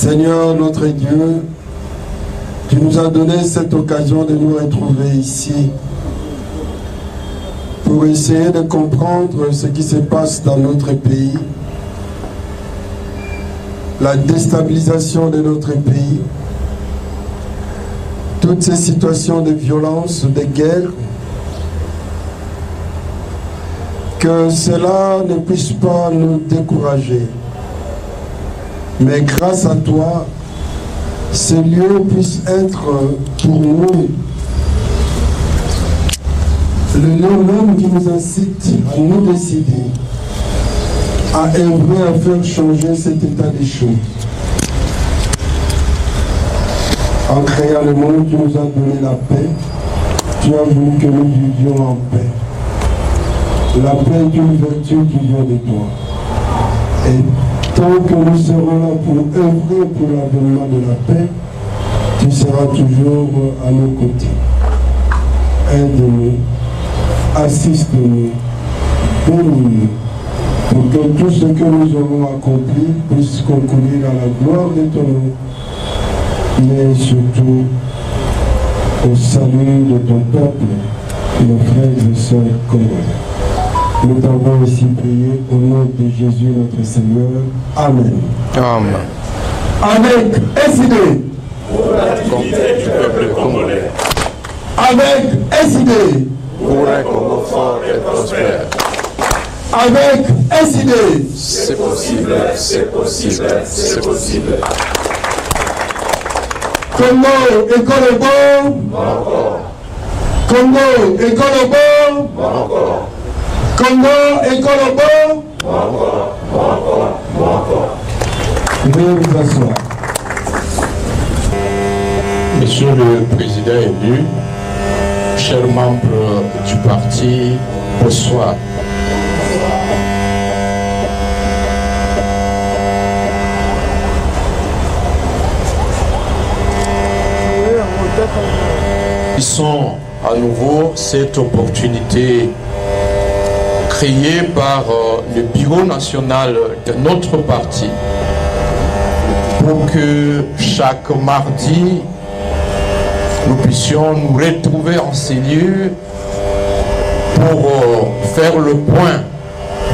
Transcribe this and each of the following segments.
Seigneur notre Dieu, tu nous as donné cette occasion de nous retrouver ici pour essayer de comprendre ce qui se passe dans notre pays, la déstabilisation de notre pays, toutes ces situations de violence, de guerre, que cela ne puisse pas nous décourager. Mais grâce à toi, ces lieux puissent être pour nous le lieu même qui nous incite à nous décider, à œuvrer à faire changer cet état des choses. En créant le monde, tu nous as donné la paix. Tu as voulu que nous vivions en paix. La paix est une vertu qui vient de toi. Et tant que nous serons là pour œuvrer pour l'avènement de la paix, tu seras toujours à nos côtés. Aide-nous, assiste-nous, bénis-nous, pour que tout ce que nous aurons accompli puisse concourir à la gloire de ton nom, mais surtout au salut de ton peuple, nos frères et sœurs congolais. Nous t'avons aussi prié au nom de Jésus notre Seigneur. Amen. Amen. Avec SID. Pour la dignité du peuple congolais. Avec SID. Pour un Congo fort et prospère. Avec SID. C'est possible, c'est possible, c'est possible. Congo, école bon. Encore. Congo, école bon. Encore. Congo, école bon. Encore. Encore. Encore. Veuillez vous asseoir. Monsieur le Président élu, chers membres du parti, bonsoir. Ils sont à nouveau cette opportunité créée par le bureau national de notre parti pour que chaque mardi nous puissions nous retrouver en ces lieux pour faire le point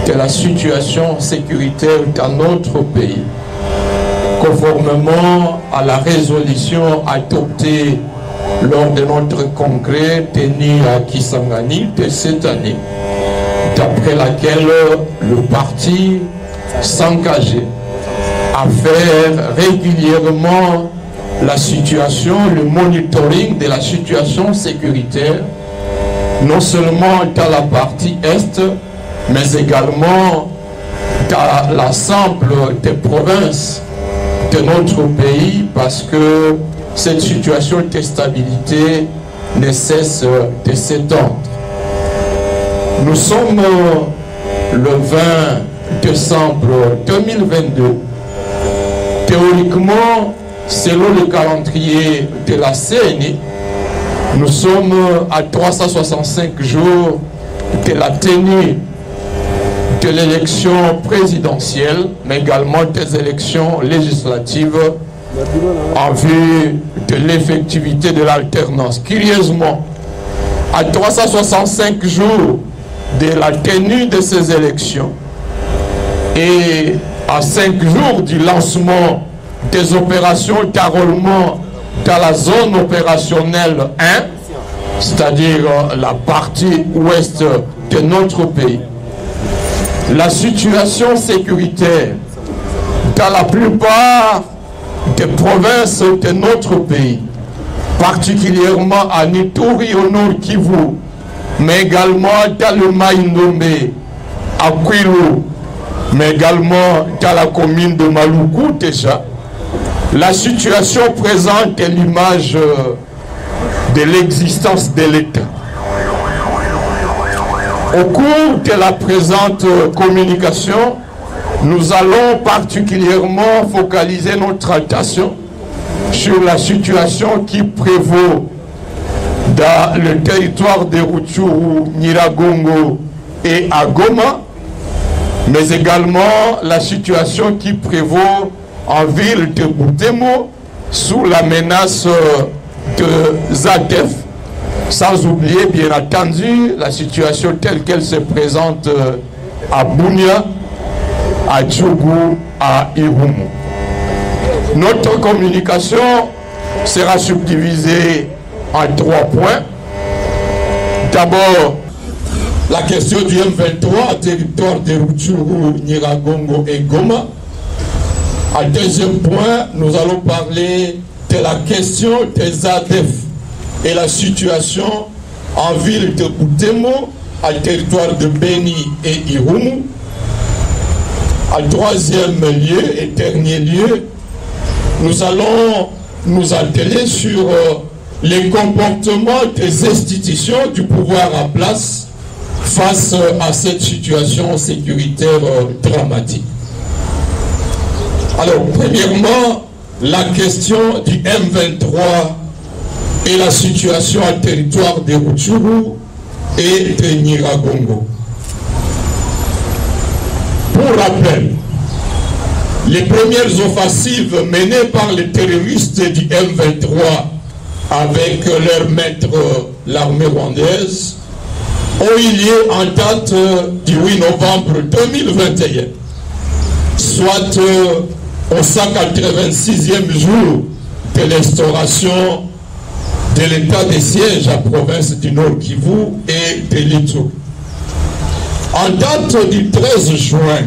de la situation sécuritaire dans notre pays, conformément à la résolution adoptée lors de notre congrès tenu à Kisangani de cette année, d'après laquelle le parti s'engageait à faire régulièrement la situation, le monitoring de la situation sécuritaire, non seulement dans la partie Est, mais également dans l'ensemble des provinces de notre pays, parce que cette situation de stabilité ne cesse de s'étendre. Nous sommes le 20 décembre 2022. Théoriquement, selon le calendrier de la CENI, nous sommes à 365 jours de la tenue de l'élection présidentielle, mais également des élections législatives en vue de l'effectivité de l'alternance. Curieusement, à 365 jours de la tenue de ces élections et à 5 jours du lancement des opérations d'enrôlement dans la zone opérationnelle 1, c'est-à-dire la partie ouest de notre pays, la situation sécuritaire dans la plupart des provinces de notre pays, particulièrement à Ituri au nord Kivu, mais également dans le Maïndombe, à Kwilu, mais également dans la commune de Maluku déjà, la situation présente l'image de l'existence de l'État. Au cours de la présente communication, nous allons particulièrement focaliser notre attention sur la situation qui prévaut dans le territoire de Rutshuru, Nyiragongo et à Goma, mais également la situation qui prévaut en ville de Boutemo sous la menace de ZADF. Sans oublier, bien entendu, la situation telle qu'elle se présente à Bunia, à Djougou, à Irumu. Notre communication sera subdivisée en 3 points. D'abord, la question du M23, territoire de Rutshuru, Nyiragongo et Goma. En deuxième point, nous allons parler de la question des ADF et la situation en ville de Boutemo, en territoire de Beni et Irumu. En troisième lieu et dernier lieu, nous allons nous atteler sur les comportements des institutions du pouvoir en place face à cette situation sécuritaire dramatique. Alors, premièrement, la question du M23 et la situation en territoire de Rutshuru et de Nyiragongo. Pour rappel, les premières offensives menées par les terroristes du M23 avec leur maître, l'armée rwandaise, ont eu lieu en date du 8 novembre 2021, soit au 186e jour de l'instauration de l'état de siège à province du Nord Kivu et de l'Ituri. En date du 13 juin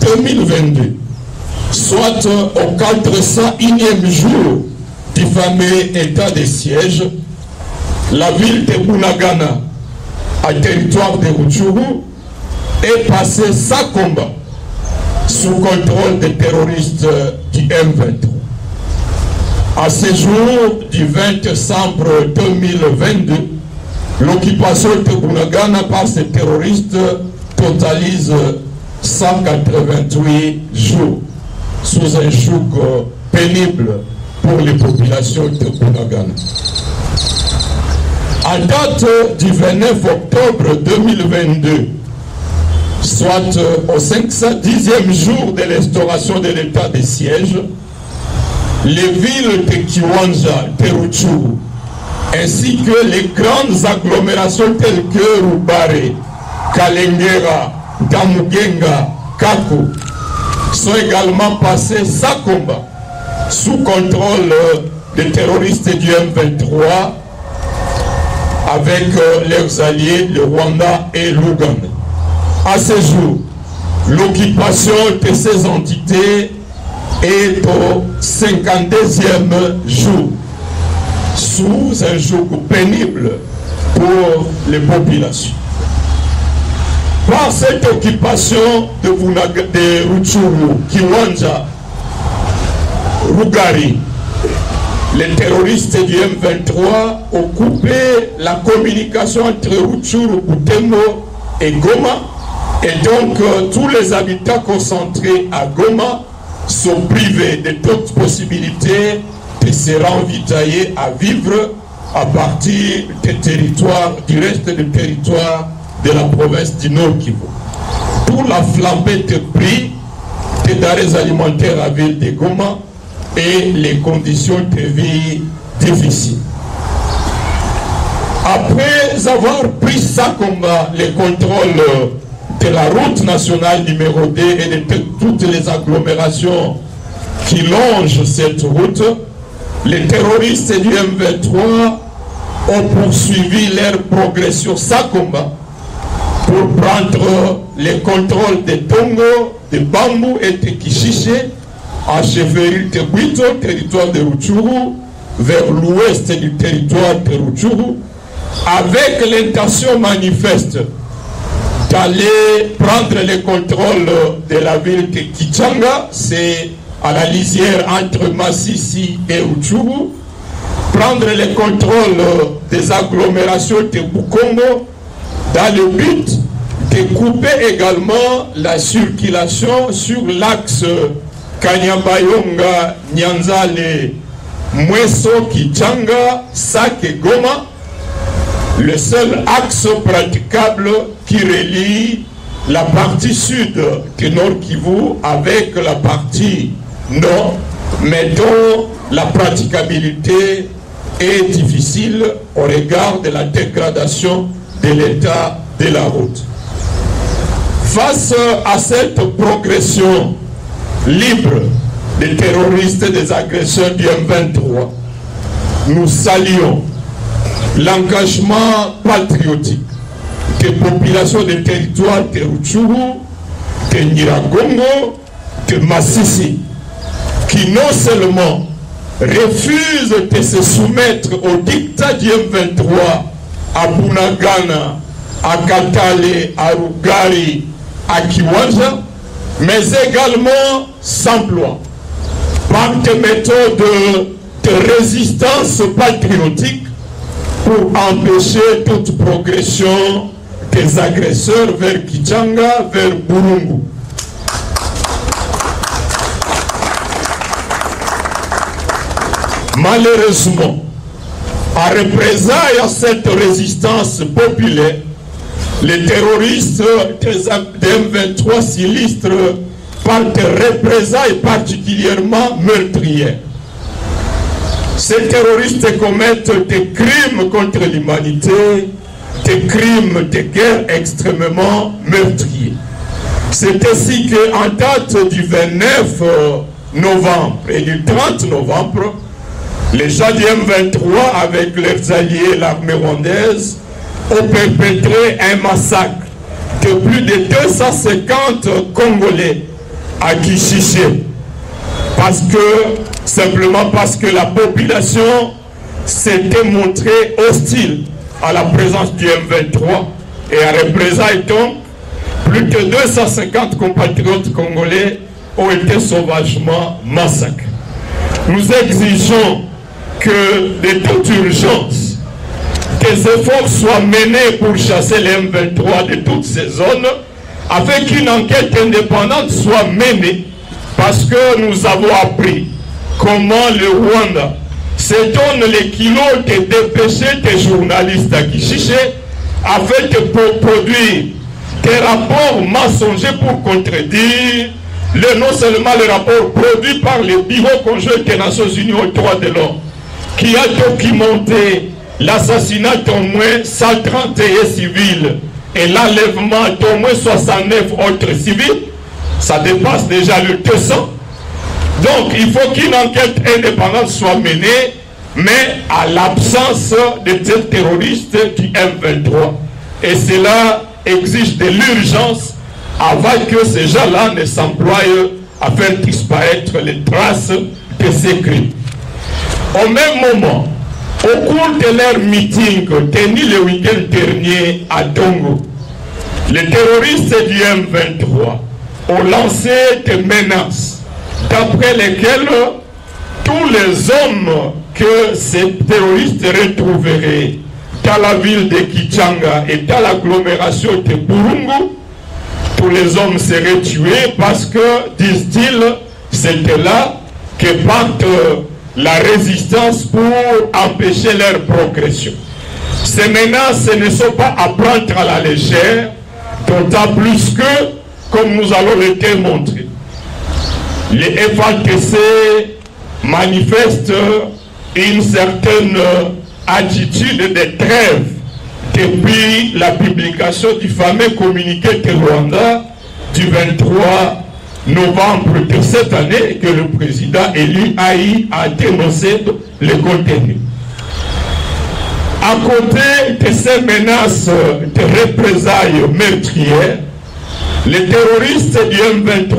2022, soit au 401e jour du fameux état de siège, la ville de Bunagana, à territoire de Rutshuru, est passée sans combat sous contrôle des terroristes du M23. À ce jour du 20 décembre 2022, l'occupation de Bunagana par ces terroristes totalise 188 jours, sous un joug pénible pour les populations de Bunagana. En date du 29 octobre 2022, soit au 510e jour de l'instauration de l'état de siège, les villes de Kiwanja, de Rutshuru, ainsi que les grandes agglomérations telles que Rubare, Kalengera, Damugenga, Kaku, sont également passées sans combat, sous contrôle des terroristes du M23, avec leurs alliés, le Rwanda et l'Ouganda. À ce jour, l'occupation de ces entités est au 52e jour, sous un joug pénible pour les populations. Par cette occupation de Rutshuru, Kiwanja, Rugari, les terroristes du M23 ont coupé la communication entre Rutshuru, Boutemo et Goma, et donc tous les habitants concentrés à Goma sont privés de toute possibilité de se ravitailler à vivre à partir des territoires, du reste des territoires de la province du Nord Kivu. D'où la flambée de prix des denrées alimentaires à ville de Goma et les conditions de vie difficiles. Après avoir pris sans combat les contrôles de la route nationale numéro 2 et de toutes les agglomérations qui longent cette route, les terroristes du M23 ont poursuivi leur progression sans combat pour prendre les contrôles de Tongo, de Bambou et de Kishiche, en chefferie de Bwito, territoire de Rutshuru, vers l'ouest du territoire de Rutshuru, avec l'intention manifeste d'aller prendre le contrôle de la ville de Kichanga, c'est à la lisière entre Massissi et Rutshuru, prendre le contrôle des agglomérations de Bukombo, dans le but de couper également la circulation sur l'axe Kanyabayonga, Nyanzale, Mweso, Kichanga, Sake, Goma, le seul axe praticable qui relie la partie sud du Nord Kivu avec la partie Non, mais dont la praticabilité est difficile au regard de la dégradation de l'état de la route. Face à cette progression libre des terroristes et des agresseurs du M23, nous saluons l'engagement patriotique des populations des territoires de Rutshuru, de Nyiragongo, de Massissi, qui non seulement refusent de se soumettre au dictat du M23 à Bunagana, à Katale, à Rugari, à Kiwanja, mais également s'emploient par des méthodes de résistance patriotique pour empêcher toute progression des agresseurs vers Kichanga, vers Burungu. Malheureusement, en représailles à cette résistance populaire, les terroristes des M23 s'illustrent par des représailles particulièrement meurtrières. Ces terroristes commettent des crimes contre l'humanité, des crimes de guerre extrêmement meurtriers. C'est ainsi qu'en date du 29 novembre et du 30 novembre, les gens du M23, avec leurs alliés, l'armée rwandaise, ont perpétré un massacre de plus de 250 Congolais à Kishiché. Simplement parce que la population s'était montrée hostile à la présence du M23 et à représailles donc, plus de 250 compatriotes congolais ont été sauvagement massacrés. Nous exigeons que de toute urgence, des efforts soient menés pour chasser les M23 de toutes ces zones, afin qu'une enquête indépendante soit menée, parce que nous avons appris comment le Rwanda se donne les kilos de dépêcher des journalistes à Kishiché afin de produire des rapports mensongers pour contredire non seulement les rapports produits par le Bureau conjoint des Nations Unies aux droits de l'homme, qui a documenté l'assassinat d'au moins 131 civils et l'enlèvement d'au moins 69 autres civils. Ça dépasse déjà le 200. Donc il faut qu'une enquête indépendante soit menée, mais à l'absence de ces terroristes du M23. Et cela exige de l'urgence avant que ces gens-là ne s'emploient à faire disparaître les traces de ces crimes. Au même moment, au cours de leur meeting tenu le week-end dernier à Dongo, les terroristes du M23 ont lancé des menaces d'après lesquelles tous les hommes que ces terroristes retrouveraient dans la ville de Kichanga et dans l'agglomération de Burungu, tous les hommes seraient tués parce que, disent-ils, c'était là que parte la résistance pour empêcher leur progression. Ces menaces ne sont pas à prendre à la légère, d'autant plus que, comme nous allons le démontrer, les FATC manifestent une certaine attitude de trêve depuis la publication du fameux communiqué de Rwanda du 23 novembre de cette année que le président élu a dénoncé le contenu. À côté de ces menaces de représailles meurtrières, les terroristes du M23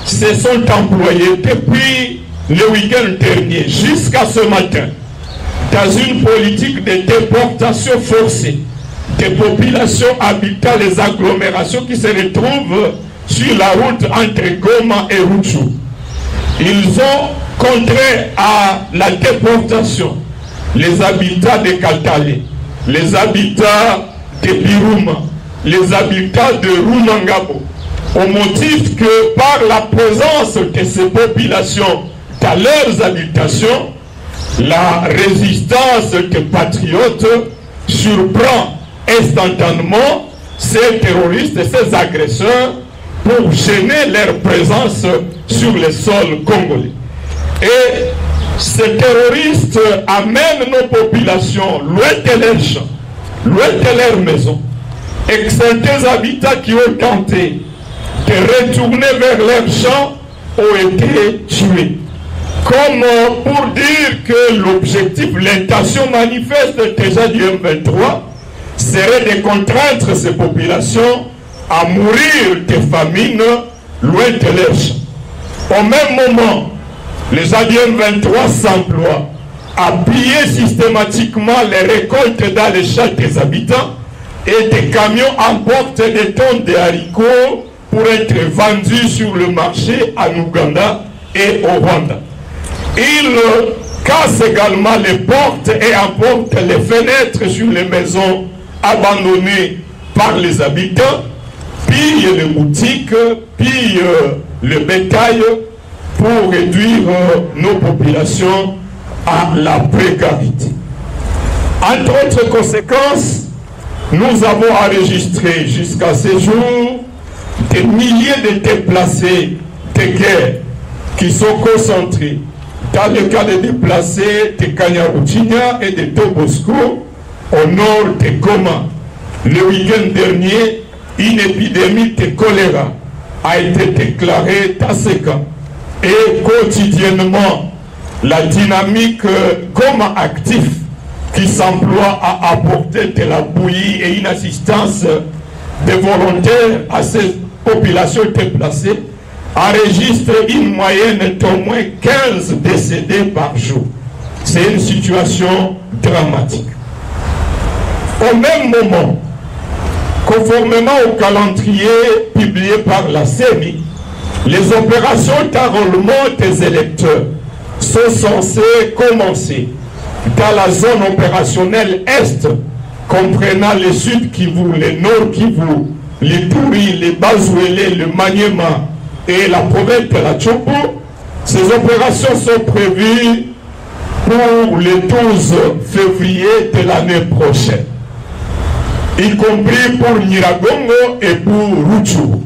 se sont employés depuis le week-end dernier jusqu'à ce matin dans une politique de déportation forcée des populations habitant les agglomérations qui se retrouvent sur la route entre Goma et Rutshuru. Ils ont contraint à la déportation les habitants de Katale, les habitants de Biruma, les habitants de Rumangabo, au motif que par la présence de ces populations dans leurs habitations, la résistance des patriotes surprend instantanément ces terroristes et ces agresseurs pour gêner leur présence sur le sol congolais. Et ces terroristes amènent nos populations loin de leurs champs, loin de leurs maisons. Et que certains habitants qui ont tenté de retourner vers leurs champs ont été tués. Comme pour dire que l'objectif, l'intention manifeste déjà du M23 serait de contraindre ces populations à mourir de famine loin de leurs champs. Au même moment, les gens du M23 s'emploient à piller systématiquement les récoltes dans les champs des habitants et des camions emportent des tonnes de haricots pour être vendus sur le marché en Ouganda et au Rwanda. Ils cassent également les portes et emportent les fenêtres sur les maisons abandonnées par les habitants, pillent les boutiques, pillent le bétail pour réduire nos populations à la précarité. Entre autres conséquences, nous avons enregistré jusqu'à ce jour des milliers de déplacés de guerre qui sont concentrés dans le cas des déplacés de Kanyaruchinya et de Tobosco au nord de Goma. Le week-end dernier, une épidémie de choléra a été déclarée dans ces camps. Et quotidiennement, la dynamique Goma actif qui s'emploie à apporter de la bouillie et une assistance des volontaires à ces populations déplacées enregistre une moyenne d'au moins 15 décédés par jour. C'est une situation dramatique. Au même moment, conformément au calendrier publié par la CENI, les opérations d'enrôlement des électeurs sont censées commencer dans la zone opérationnelle Est, comprenant le Sud Kivu, le Nord Kivu, les Turi, les Bazouélé, le Maniema et la province de la Tchopo. Ces opérations sont prévues pour le 12 février de l'année prochaine, y compris pour Nyiragongo et pour Rutshuru.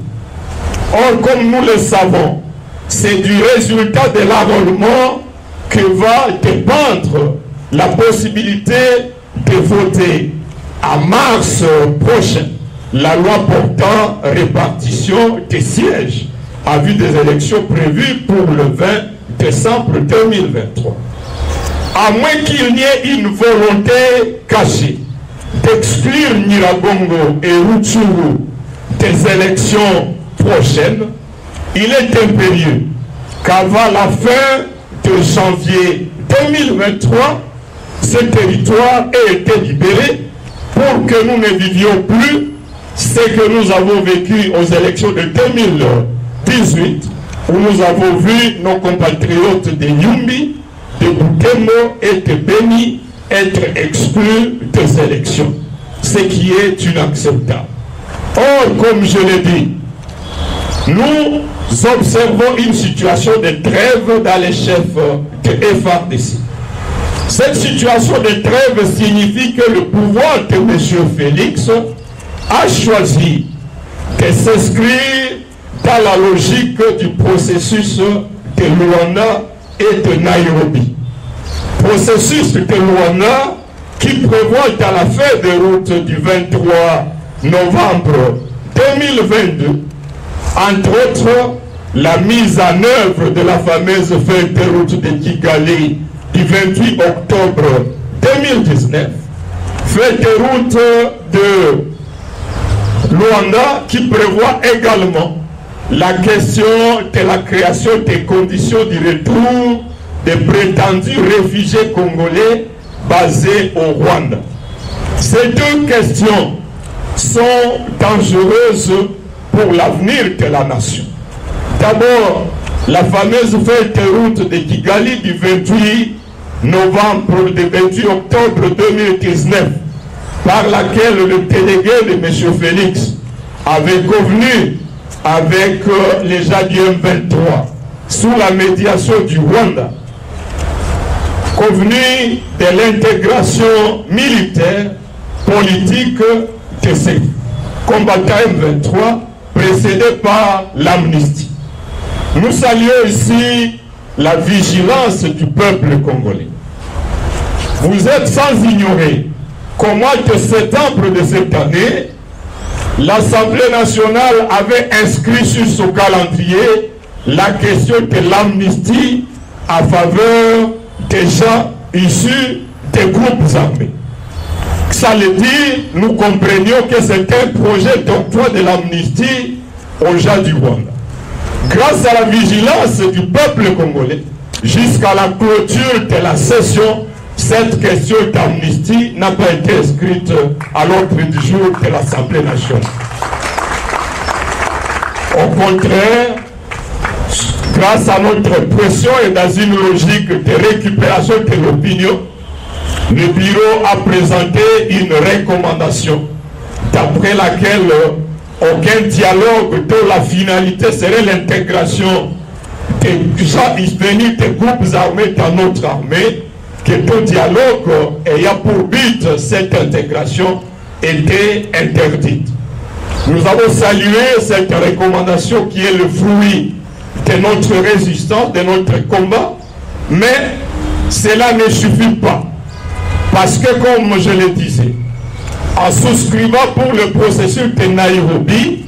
Or, comme nous le savons, c'est du résultat de l'enrôlement que va dépendre la possibilité de voter en mars prochain la loi portant répartition des sièges à vue des élections prévues pour le 20 décembre 2023. À moins qu'il n'y ait une volonté cachée d'exclure Nyiragongo et Rutshuru des élections prochaines, il est impérieux qu'avant la fin de janvier 2023, ce territoire ait été libéré pour que nous ne vivions plus ce que nous avons vécu aux élections de 2018, où nous avons vu nos compatriotes de Yumbi, de Butembo et de Beni être exclus des élections, ce qui est inacceptable. Or, comme je l'ai dit, nous observons une situation de trêve dans les chefs de FARDC. Cette situation de trêve signifie que le pouvoir de M. Félix a choisi de s'inscrire dans la logique du processus de Luanda et de Nairobi. Processus de Luanda qui prévoit à la fin de route du 23 novembre 2022, entre autres, la mise en œuvre de la fameuse feuille de route de Kigali du 28 octobre 2019, feuille de route de Luanda qui prévoit également la question de la création des conditions du retour des prétendus réfugiés congolais basés au Rwanda. Ces deux questions sont dangereuses pour l'avenir de la nation. D'abord, la fameuse feuille de route de Kigali du 28 novembre, du 28 octobre 2019, par laquelle le délégué de M. Félix avait convenu avec les gens du M23, sous la médiation du Rwanda, convenu de l'intégration militaire, politique de ces combattants M23 précédé par l'amnistie. Nous saluons ici la vigilance du peuple congolais. Vous êtes sans ignorer qu'au mois de septembre de cette année, l'Assemblée nationale avait inscrit sur son calendrier la question de l'amnistie à faveur des gens issus des groupes armés. Ça veut dire, nous comprenions que c'était un projet d'octroi de l'amnistie aux gens du Rwanda. Grâce à la vigilance du peuple congolais, jusqu'à la clôture de la session, cette question d'amnistie n'a pas été inscrite à l'ordre du jour de l'Assemblée nationale. Au contraire, grâce à notre pression et dans une logique de récupération de l'opinion, le bureau a présenté une recommandation d'après laquelle aucun dialogue dont la finalité serait l'intégration des gens venus des groupes armés dans notre armée, que tout dialogue ayant pour but cette intégration était interdite. Nous avons salué cette recommandation qui est le fruit de notre résistance, de notre combat, mais cela ne suffit pas. Parce que, comme je le disais, en souscrivant pour le processus de Nairobi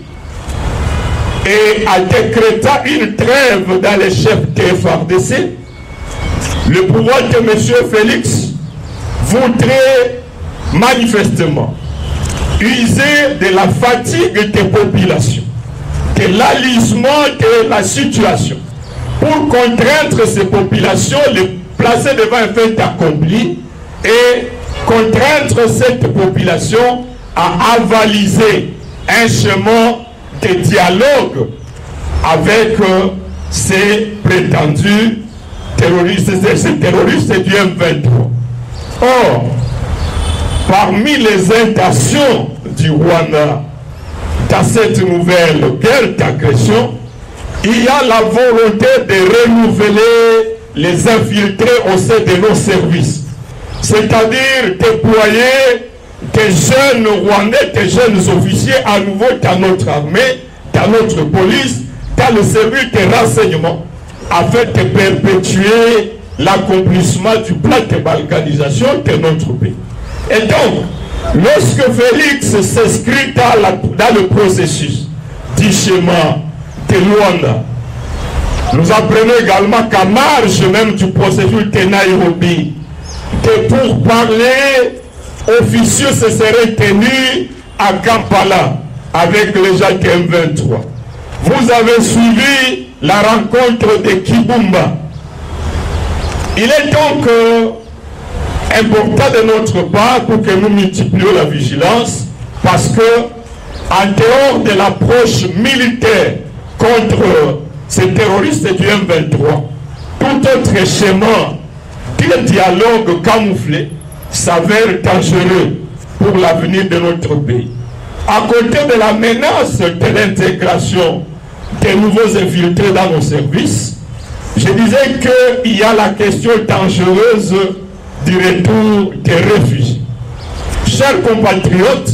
et en décrétant une trêve dans les chefs de FARDC, le pouvoir de M. Félix voudrait manifestement user de la fatigue des populations, de l'alisement de la situation, pour contraindre ces populations, les placer devant un fait accompli et contraindre cette population à avaliser un chemin de dialogue avec ces prétendus terroristes, ces terroristes du M23. Or, parmi les intentions du Rwanda dans cette nouvelle guerre d'agression, il y a la volonté de renouveler les infiltrés au sein de nos services. C'est-à-dire déployer des jeunes Rwandais, des jeunes officiers à nouveau dans notre armée, dans notre police, dans le service de renseignement, afin de perpétuer l'accomplissement du plan de balkanisation de notre pays. Et donc, lorsque Félix s'inscrit dans le processus du chemin de Luanda, nous apprenons également qu'à marge même du processus de Nairobi, que pour parler officieux se serait tenu à Kampala avec les gens de M23. Vous avez suivi la rencontre de Kibumba. Il est donc important de notre part pour que nous multiplions la vigilance, parce que en dehors de l'approche militaire contre ces terroristes du M23, tout autre schéma de dialogue camouflé s'avère dangereux pour l'avenir de notre pays. À côté de la menace de l'intégration des nouveaux infiltrés dans nos services, je disais qu'il y a la question dangereuse du retour des réfugiés. Chers compatriotes,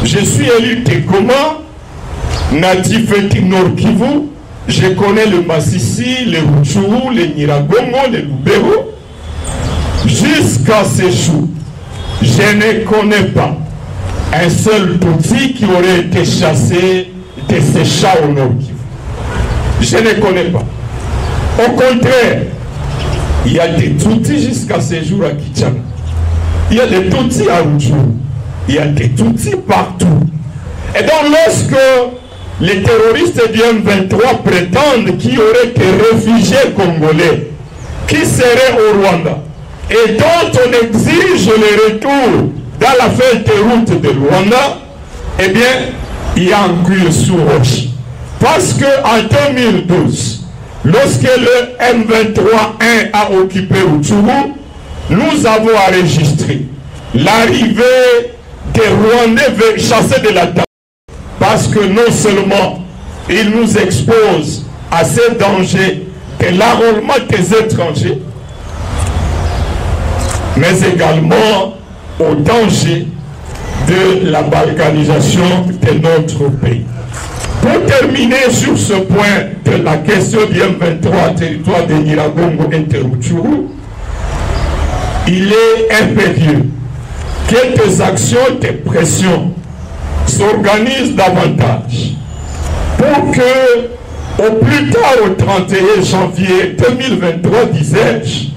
je suis élu de Goma, natif du Nord Kivu. Je connais le Massissi, le Rutshuru, le Nyiragongo, le Lubero. Jusqu'à ce jour, je ne connais pas un seul Tutsi qui aurait été chassé de ces champs au Nord Kivu. Je ne connais pas. Au contraire, il y a des Tutsis jusqu'à ce jour à Kichana. Il y a des Tutsis à Rutshuru. Il y a des Tutsis partout. Et donc lorsque les terroristes du M23 prétendent qu'il y aurait des réfugiés congolais qui seraient au Rwanda et dont on exige le retour dans la feuille de route de Rwanda, eh bien, il y a un coup sous roche. Parce qu'en 2012, lorsque le M23-1 a occupé Rutshuru, nous avons enregistré l'arrivée des Rwandais chassés de la terre. Parce que non seulement ils nous exposent à ces dangers de l'enrôlement des étrangers, mais également au danger de la balkanisation de notre pays. Pour terminer sur ce point de la question du M23, territoire de Nyiragongo et Rutshuru, il est impérieux que des actions de pression s'organisent davantage pour que, au plus tard au 31 janvier 2023, disais-je,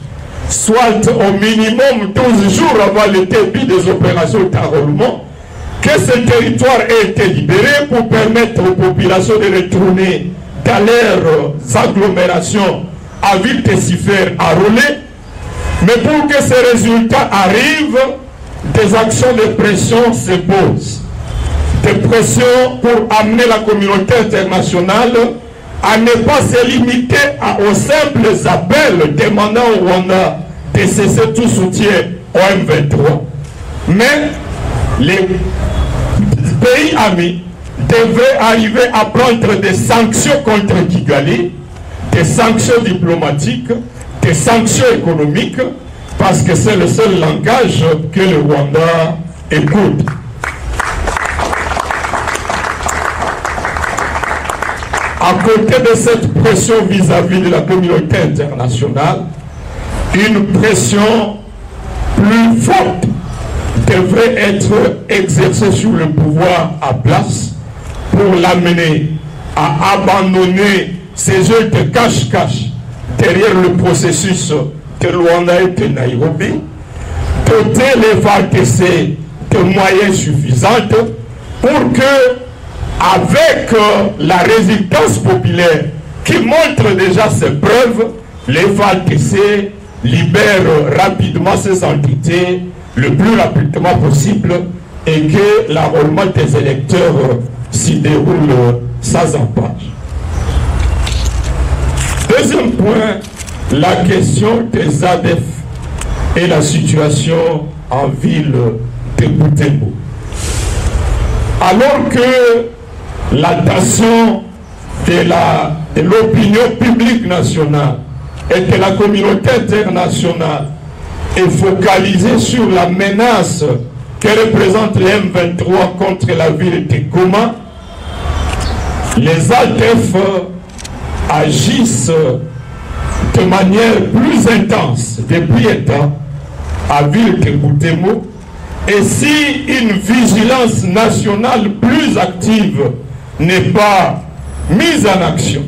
soit au minimum 12 jours avant le début des opérations d'enrôlement, que ce territoire ait été libéré pour permettre aux populations de retourner dans leurs agglomérations à vite s'y faire enrôler. Mais pour que ces résultats arrivent, des actions de pression se posent. Des pressions pour amener la communauté internationale à ne pas se limiter aux simples appels demandant au Rwanda de cesser tout soutien au M23. Mais les pays amis devraient arriver à prendre des sanctions contre Kigali, des sanctions diplomatiques, des sanctions économiques, parce que c'est le seul langage que le Rwanda écoute. À côté de cette pression vis-à-vis de la communauté internationale, une pression plus forte devrait être exercée sur le pouvoir à place pour l'amener à abandonner ces jeux de cache-cache derrière le processus de Luanda et de Nairobi, doter les FARDC de moyens suffisants pour que, avec la résistance populaire qui montre déjà ses preuves, les FARDC libèrent rapidement ces entités le plus rapidement possible et que l'enrôlement des électeurs s'y déroule sans embâche. Deuxième point, la question des ADF et la situation en ville de Butembo. Alors que l'attention de l'opinion publique nationale et de la communauté internationale est focalisée sur la menace que représente les M23 contre la ville de Goma, les ADF agissent de manière plus intense depuis un temps à ville de Butembo, et si une vigilance nationale plus active n'est pas mise en action,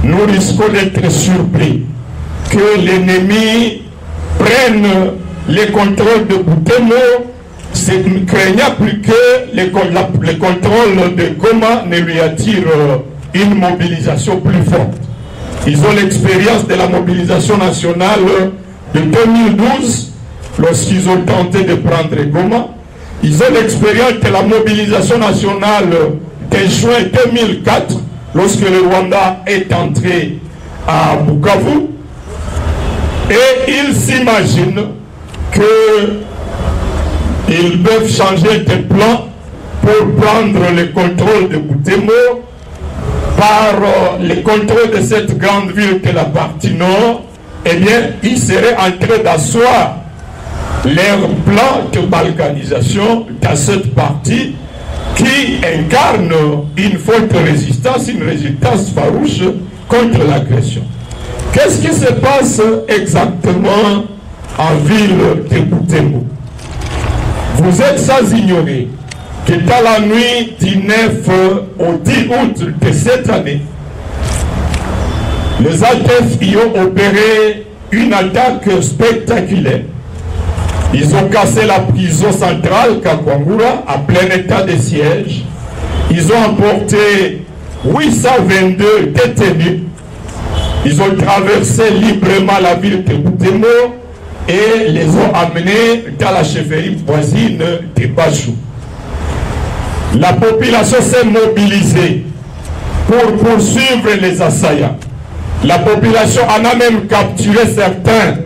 nous risquons d'être surpris que l'ennemi prenne les contrôles de Butembo, craignant plus que les contrôles de Goma ne lui attirent une mobilisation plus forte. Ils ont l'expérience de la mobilisation nationale de 2012, lorsqu'ils ont tenté de prendre Goma. Ils ont l'expérience de la mobilisation nationale de juin 2004, lorsque le Rwanda est entré à Bukavu. Et ils s'imaginent qu'ils peuvent changer de plan pour prendre le contrôle de Butembo par le contrôle de cette grande ville de la partie nord. Eh bien, ils seraient en train d'asseoir leur plan de balkanisation dans cette partie qui incarne une forte résistance, une résistance farouche contre l'agression. Qu'est-ce qui se passe exactement en ville de Butembo? Vous êtes sans ignorer que dans la nuit du 9 au 10 août de cette année, les ADF y ont opéré une attaque spectaculaire. Ils ont cassé la prison centrale Kakwangura en plein état de siège. Ils ont emporté 822 détenus. Ils ont traversé librement la ville de Butembo et les ont amenés dans la chefferie voisine de Bachou. La population s'est mobilisée pour poursuivre les assaillants. La population en a même capturé certains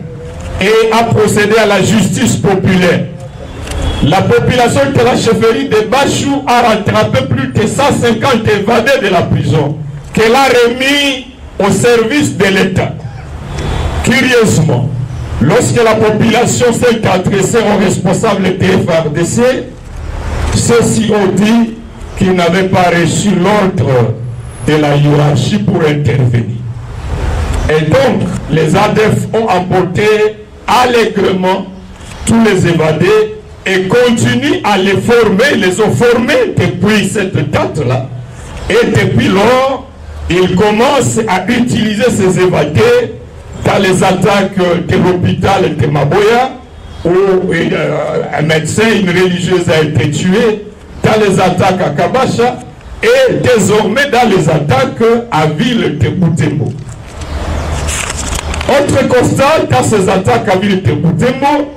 et a procédé à la justice populaire. La population de la chefferie de Bachou a rattrapé plus de 150 évadés de la prison qu'elle a remis au service de l'État. Curieusement, lorsque la population s'est adressée aux responsables des FARDC, ceux-ci ont dit qui n'avaient pas reçu l'ordre de la hiérarchie pour intervenir. Et donc, les ADF ont emporté allègrement tous les évadés et continuent à les former, les ont formés depuis cette date-là. Et depuis lors, ils commencent à utiliser ces évadés dans les attaques de l'hôpital de Maboya, où un médecin, une religieuse a été tuée, dans les attaques à Kabasha, et désormais dans les attaques à ville de Butembo. Autre constat, dans ces attaques à ville de Butembo,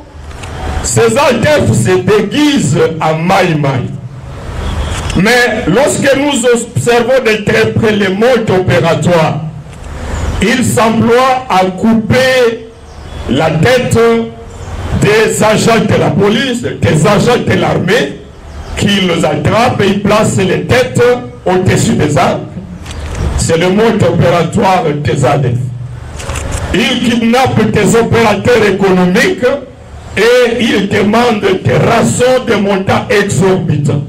ces ADF se déguisent en Maïmaï. Mais lorsque nous observons de très près les modes opératoires, ils s'emploient à couper la tête des agents de la police, des agents de l'armée, qui les attrapent et ils placent les têtes au-dessus des arbres. C'est le mode opératoire des ADF. Ils kidnappent des opérateurs économiques et ils demandent des rançons de montants exorbitants.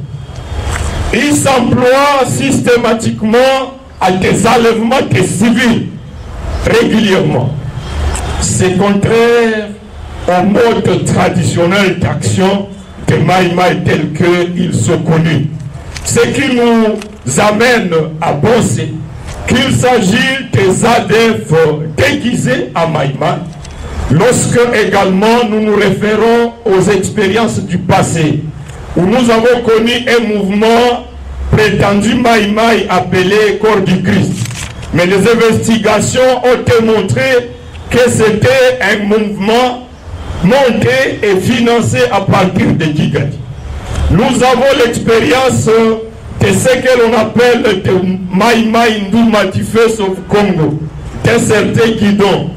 Ils s'emploient systématiquement à des enlèvements de civils régulièrement. C'est contraire au mode traditionnel d'action de Maïmaï tel qu'ils sont connus. Ce qui nous amène à penser qu'il s'agit des ADF déguisés à Maïmaï, lorsque également nous nous référons aux expériences du passé, où nous avons connu un mouvement prétendu Maïmaï appelé Corps du Christ. Mais les investigations ont démontré que c'était un mouvement monté et financé à partir de Kigali. Nous avons l'expérience de ce que l'on appelle le Maïmaï Ndouma Tifes of Congo, d'un certain Guidon,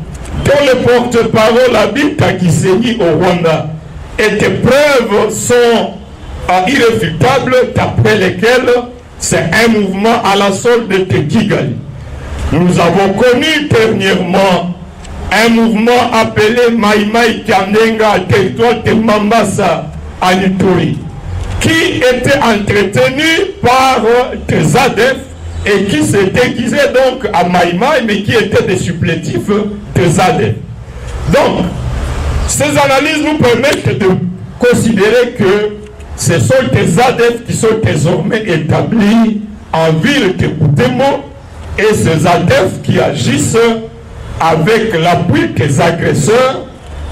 dont le porte-parole habite à Gisenyi au Rwanda. Et des preuves sont irréfutables d'après lesquelles c'est un mouvement à la solde de Kigali. Nous avons connu dernièrement un mouvement appelé Maïmaï Kandenga, territoire de Mambasa à Ituri, qui était entretenu par des ADF et qui se déguisait donc à Maïmaï, mais qui étaient des supplétifs des ADF. Donc, ces analyses nous permettent de considérer que ce sont des ADF qui sont désormais établis en ville de Butembo et ces ADF qui agissent avec l'appui des agresseurs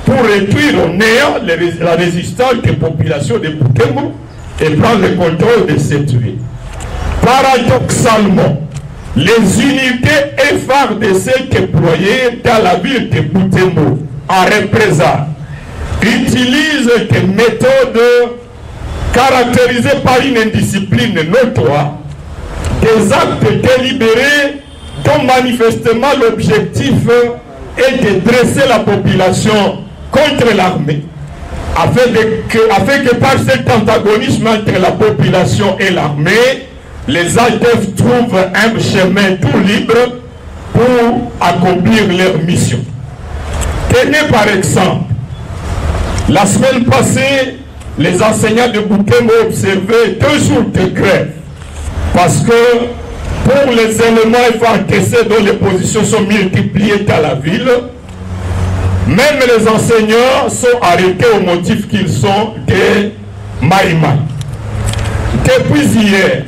pour réduire au néant la résistance des populations de Butembo et prendre le contrôle de cette ville. Paradoxalement, les unités FARDC déployées dans la ville de Butembo en représailles utilisent des méthodes caractérisées par une indiscipline notoire, des actes délibérés dont manifestement l'objectif est de dresser la population contre l'armée, afin que par cet antagonisme entre la population et l'armée, les ADF trouvent un chemin tout libre pour accomplir leur mission. Tenez par exemple, la semaine passée, les enseignants de Butembo ont observé 2 jours de grève parce que pour les éléments FARDC dont les positions sont multipliées dans la ville, même les enseignants sont arrêtés au motif qu'ils sont des Maïmaï. Depuis hier,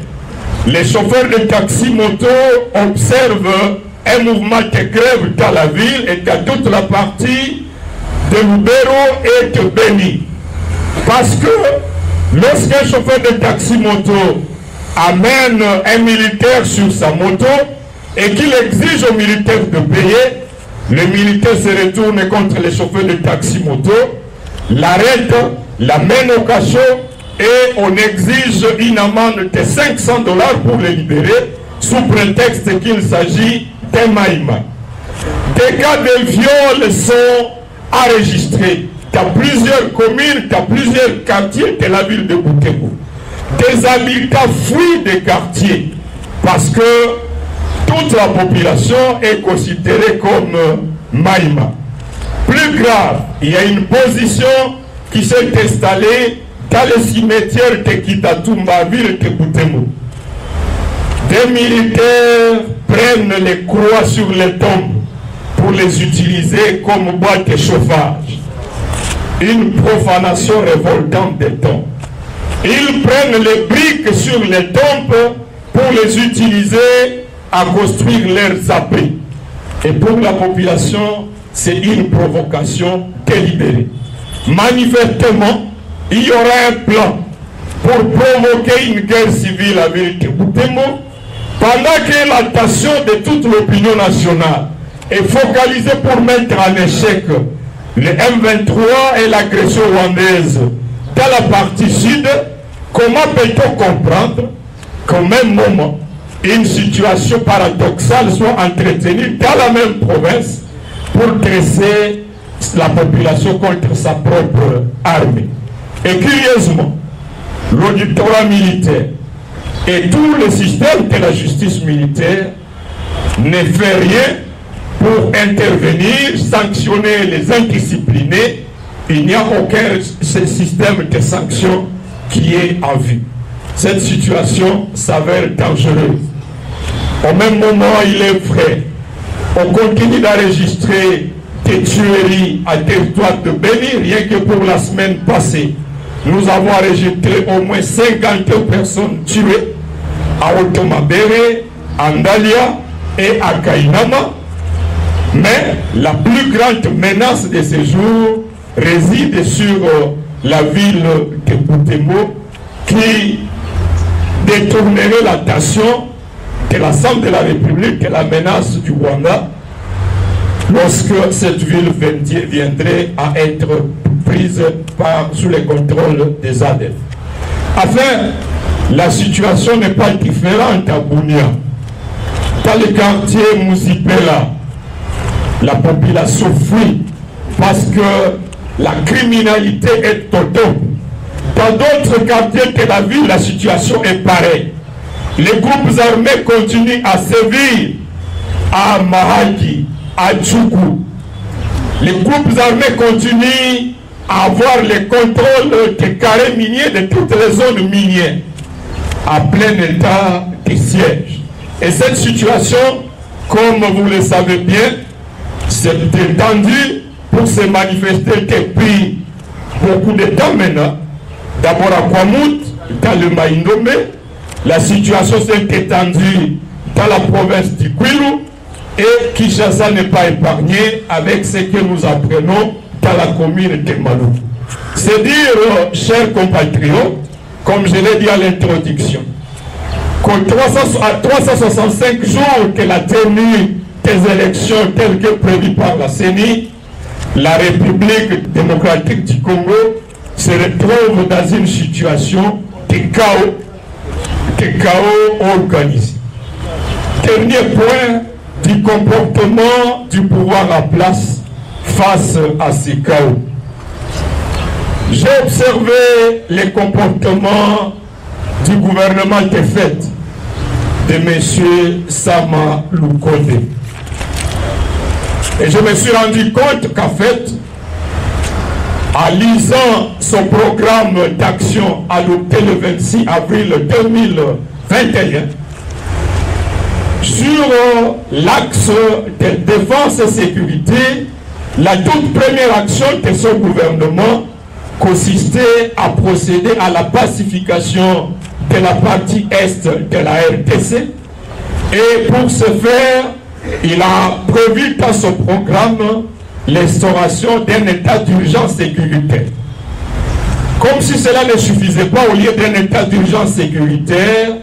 les chauffeurs de taxi-moto observent un mouvement de grève dans la ville et dans toute la partie de Lubero et de Beni. Parce que lorsqu'un chauffeur de taxi-moto amène un militaire sur sa moto et qu'il exige aux militaires de payer, le militaire se retourne contre les chauffeurs de taxi-moto, l'arrête, l'amène au cachot et on exige une amende de 500 $ pour le libérer sous prétexte qu'il s'agit d'un Maïmaï. Des cas de viol sont enregistrés dans plusieurs communes, dans plusieurs quartiers de la ville de Butembo. Des habitants fuient des quartiers parce que toute la population est considérée comme Maïma. Plus grave, il y a une position qui s'est installée dans le cimetière de Kitatumba, ville de Butembo. Des militaires prennent les croix sur les tombes pour les utiliser comme boîte de chauffage. Une profanation révoltante des tombes. Ils prennent les briques sur les tombes pour les utiliser à construire leurs abris. Et pour la population, c'est une provocation délibérée. Manifestement, il y aura un plan pour provoquer une guerre civile avec Butembo, pendant que l'attention de toute l'opinion nationale est focalisée pour mettre en échec le M23 et l'agression rwandaise dans la partie sud. Comment peut-on comprendre qu'au même moment, une situation paradoxale soit entretenue dans la même province pour dresser la population contre sa propre armée? Et curieusement, l'auditorat militaire et tout le système de la justice militaire ne fait rien pour intervenir, sanctionner les indisciplinés. Il n'y a aucun système de sanctions qui est en vue. Cette situation s'avère dangereuse. Au même moment, il est vrai, on continue d'enregistrer des tueries à territoire de Béni. Rien que pour la semaine passée, nous avons enregistré au moins 50 personnes tuées à Otomabere, à Ndalia et à Kainama. Mais la plus grande menace de ces jours réside sur la ville de Butembo, qui détournerait l'attention de l'Assemblée de la République de la menace du Rwanda lorsque cette ville viendrait à être prise sous le contrôle des ADF. Enfin, la situation n'est pas différente à Bunia. Dans le quartier Mouzipela, la population fuit parce que la criminalité est totale. Dans d'autres quartiers de la ville, la situation est pareille. Les groupes armés continuent à sévir à Mahagi, à Djougou. Les groupes armés continuent à avoir le contrôle des carrés miniers de toutes les zones minières à plein état de siège. Et cette situation, comme vous le savez bien, s'est étendue pour se manifester depuis beaucoup de temps maintenant. D'abord à Kwamut, dans le Maïndomé, la situation s'est étendue dans la province du Kwilu, et Kinshasa n'est pas épargné avec ce que nous apprenons dans la commune de Malou. C'est dire, chers compatriotes, comme je l'ai dit à l'introduction, qu'à 365 jours que la tenue des élections telles que prévues par la CENI, la République démocratique du Congo se retrouve dans une situation de chaos organisé. Dernier point du comportement du pouvoir en place face à ces chaos. J'ai observé les comportements du gouvernement de fait de M. Sama Lukonde. Et je me suis rendu compte qu'en fait, en lisant son programme d'action adopté le 26 avril 2021, sur l'axe de défense et sécurité, la toute première action de son gouvernement consistait à procéder à la pacification de la partie est de la RDC. Et pour ce faire, il a prévu dans son programme l'instauration d'un état d'urgence sécuritaire. Comme si cela ne suffisait pas, au lieu d'un état d'urgence sécuritaire,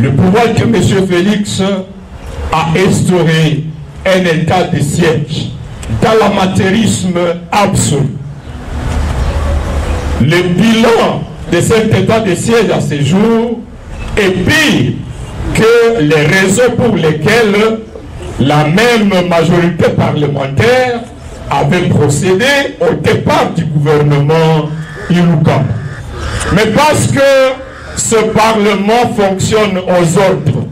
le pouvoir de M. Félix a instauré un état de siège dans l'amateurisme absolu. Le bilan de cet état de siège à ce jour est pire que les raisons pour lesquelles la même majorité parlementaire avait procédé au départ du gouvernement Ilukamba. Mais parce que ce Parlement fonctionne aux ordres,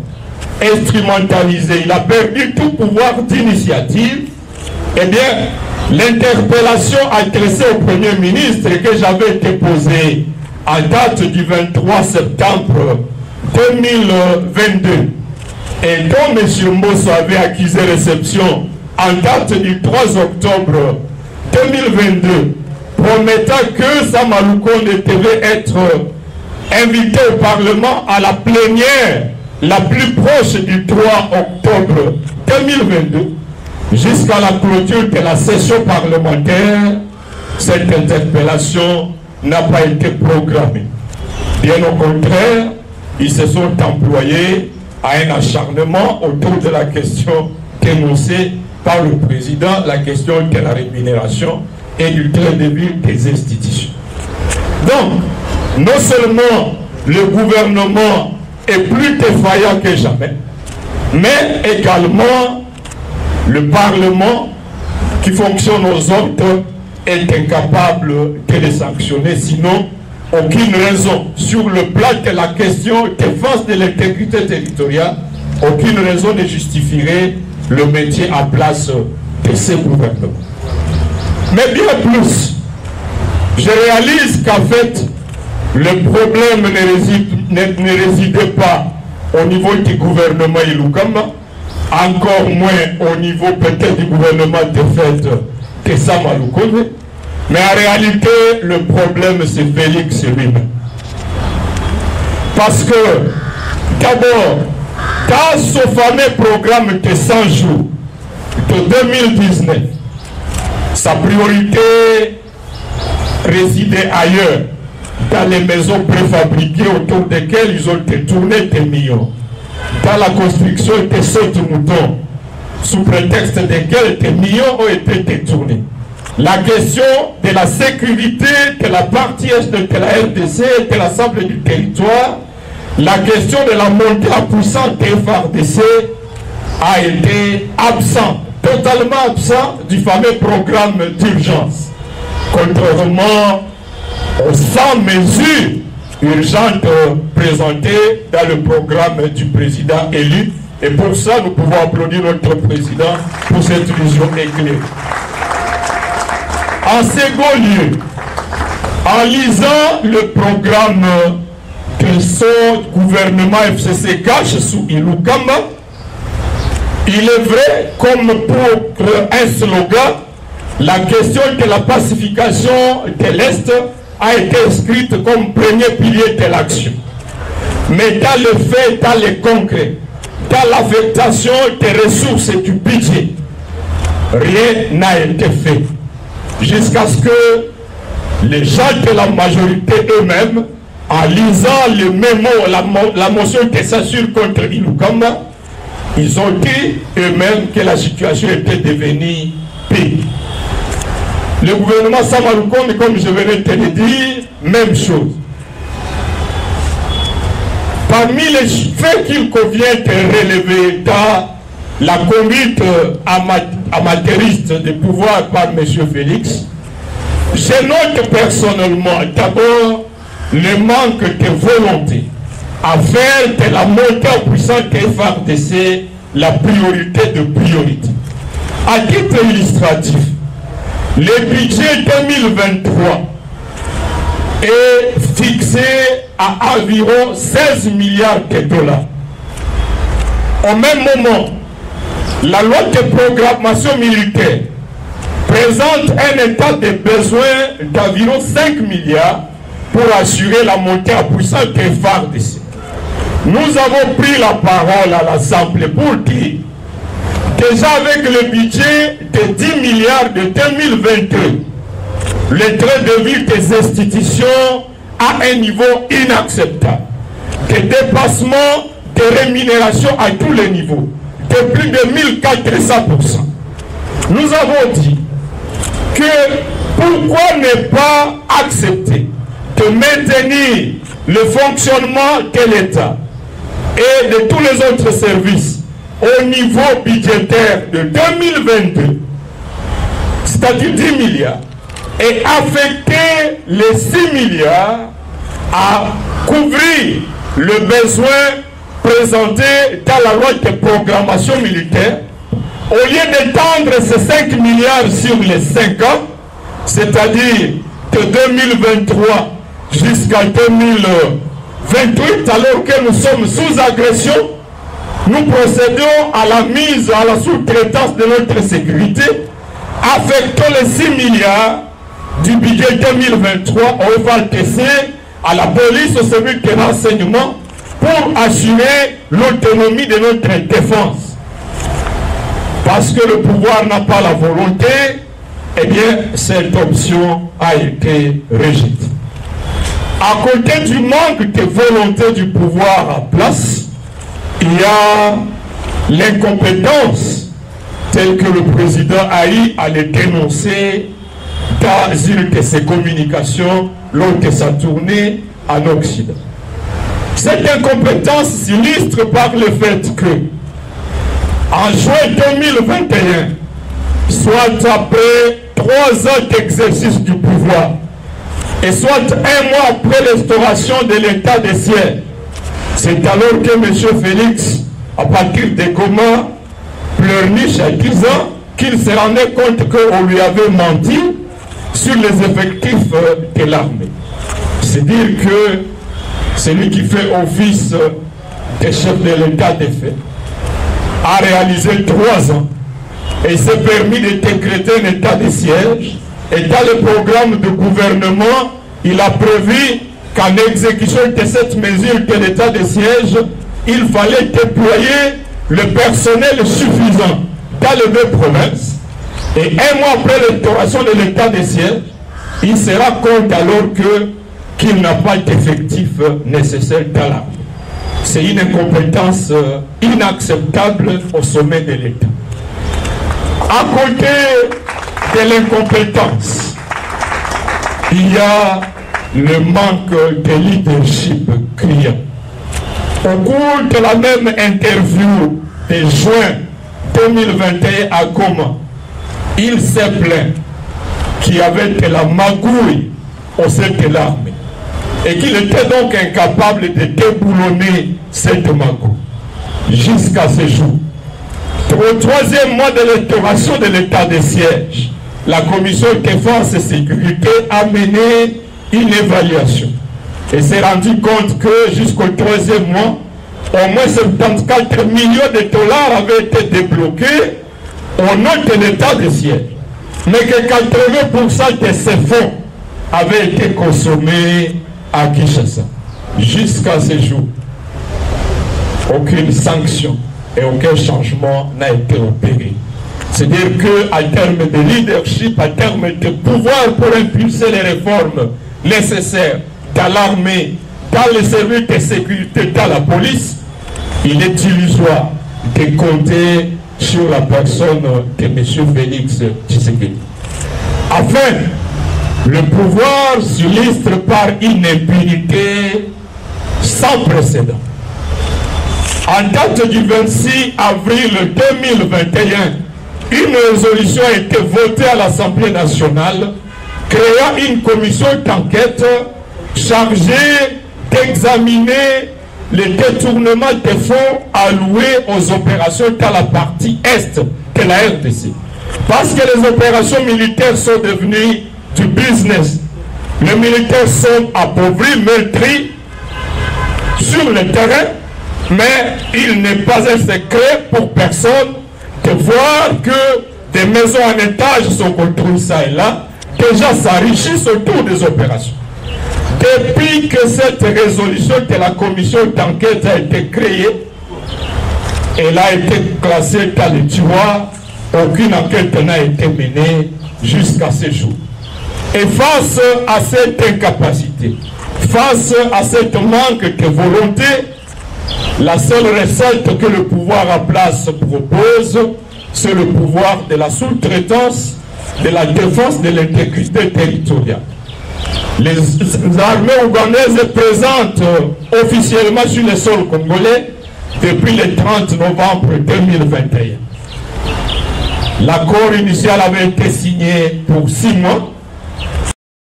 instrumentalisé, il a perdu tout pouvoir d'initiative, eh bien, l'interpellation adressée au Premier ministre que j'avais déposée en date du 23 septembre 2022 et dont M. Mbosso avait accusé réception en date du 3 octobre 2022, promettant que Sama Lukonde devait être invité au Parlement à la plénière la plus proche du 3 octobre 2022, jusqu'à la clôture de la session parlementaire, cette interpellation n'a pas été programmée. Bien au contraire, ils se sont employés à un acharnement autour de la question dénoncée par le président, la question de la rémunération et du train de vie des institutions. Donc, non seulement le gouvernement est plus défaillant que jamais, mais également le Parlement, qui fonctionne aux ordres, est incapable de les sanctionner, sinon aucune raison sur le plan de la question défense de l'intégrité territoriale, aucune raison ne justifierait le maintien en place de ces gouvernements. Mais bien plus, je réalise qu'en fait, le problème ne résidait pas au niveau du gouvernement Iloukama, encore moins au niveau peut-être du gouvernement de fait de Sama Lukonde, mais en réalité, le problème c'est Félix lui-même. Parce que, d'abord, dans ce fameux programme de 100 jours de 2019, sa priorité résidait ailleurs, dans les maisons préfabriquées autour desquelles ils ont détourné des millions, dans la construction des sauts de moutons, sous prétexte desquels des millions ont été détournés. La question de la sécurité de la partie est de la RDC et de l'ensemble du territoire, la question de la montée en puissance des FARDC a été absent, totalement absent du fameux programme d'urgence. Contrairement aux 100 mesures urgentes présentées dans le programme du président élu. Et pour ça, nous pouvons applaudir notre président pour cette vision éclairée. En second lieu, en lisant le programme que son gouvernement FCC cache sous Iloukama, il est vrai, comme pour un slogan, la question de la pacification de l'Est a été inscrite comme premier pilier de l'action. Mais dans le fait, dans le concret, dans l'affectation des ressources et du budget, rien n'a été fait. Jusqu'à ce que les gens de la majorité eux-mêmes, en lisant le mémo, la motion de censure contre Iloukama, ils ont dit eux-mêmes que la situation était devenue pire. Le gouvernement Sama Lukonde, comme je venais de le dire, même chose. Parmi les faits qu'il convient de relever dans la conduite amateuriste de pouvoir par M. Félix, je note personnellement d'abord le manque de volonté à faire de la montée en puissance des FARDC la priorité de priorité. À titre illustratif, le budget 2023 est fixé à environ 16 milliards de dollars. Au même moment, la loi de programmation militaire présente un état de besoin d'environ 5 milliards pour assurer la montée en puissance des FARDC. Nous avons pris la parole à l'Assemblée pour dire, déjà avec le budget de 10 milliards de 2022, le train de vie des institutions à un niveau inacceptable, des dépassements de rémunération à tous les niveaux, de plus de 1400%. Nous avons dit que pourquoi ne pas accepter de maintenir le fonctionnement de l'État et de tous les autres services au niveau budgétaire de 2022, c'est-à-dire 10 milliards, et affecter les 6 milliards à couvrir le besoin présenté dans la loi de programmation militaire, au lieu d'étendre ces 5 milliards sur les 5 ans, c'est-à-dire de 2023 jusqu'à 28, alors que nous sommes sous agression, nous procédons à la mise, à la sous-traitance de notre sécurité, affectons les 6 milliards du budget 2023 au FALTC, à la police, au service de renseignement, pour assurer l'autonomie de notre défense. Parce que le pouvoir n'a pas la volonté, eh bien, cette option a été rejetée. À côté du manque de volonté du pouvoir en place, il y a l'incompétence telle que le président Haï a le dénoncé dans une de ses communications lors de sa tournée en Occident. Cette incompétence s'illustre par le fait que en juin 2021, soit après 3 ans d'exercice du pouvoir, et soit 1 mois après l'instauration de l'état de siège, c'est alors que M. Félix, à partir de Goma, pleurniche à 10 ans, qu'il se rendait compte qu'on lui avait menti sur les effectifs de l'armée. C'est dire que celui qui fait office de chef de l'état des faits a réalisé 3 ans et s'est permis de décréter un état de siège. Et dans le programme de gouvernement, il a prévu qu'en exécution de cette mesure de l'état de siège, il fallait déployer le personnel suffisant dans les 2 provinces. Et 1 mois après l'instauration de l'état de siège, il se rend compte alors qu'il n'a pas d'effectif nécessaire dans l'armée. C'est une incompétence inacceptable au sommet de l'État. À côté de l'incompétence, il y a le manque de leadership criant. Au cours de la même interview de juin 2021 à Goma, il s'est plaint qu'il y avait de la magouille au sein de l'armée et qu'il était donc incapable de déboulonner cette magouille jusqu'à ce jour. Au 3e mois de l'instauration de l'état de siège, la commission défense et sécurité a mené une évaluation et s'est rendu compte que jusqu'au 3e mois, au moins 74 millions de dollars avaient été débloqués au nom de l'état de siège, mais que 80% de ces fonds avaient été consommés à Kinshasa. Jusqu'à ce jour, aucune sanction et aucun changement n'a été opéré. C'est-à-dire qu'à terme de leadership, à terme de pouvoir pour impulser les réformes nécessaires dans l'armée, dans les services de sécurité, dans la police, il est illusoire de compter sur la personne de M. Félix Tshisekedi. Enfin, le pouvoir s'illustre par une impunité sans précédent. En date du 26 avril 2021, une résolution a été votée à l'Assemblée nationale créant une commission d'enquête chargée d'examiner le détournement des fonds alloués aux opérations dans la partie est de la RDC. Parce que les opérations militaires sont devenues du business. Les militaires sont appauvris, meurtris sur le terrain, mais il n'est pas un secret pour personne de voir que des maisons en étage sont construites ça et là, déjà s'enrichissent autour des opérations. Depuis que cette résolution de la commission d'enquête a été créée, elle a été classée dans le tiroir, aucune enquête n'a été menée jusqu'à ce jour. Et face à cette incapacité, face à cette manque de volonté, la seule recette que le pouvoir en place propose, c'est le pouvoir de la sous-traitance, de la défense de l'intégrité territoriale. Les armées ougandaises présentes officiellement sur le sol congolais depuis le 30 novembre 2021. L'accord initial avait été signé pour 6 mois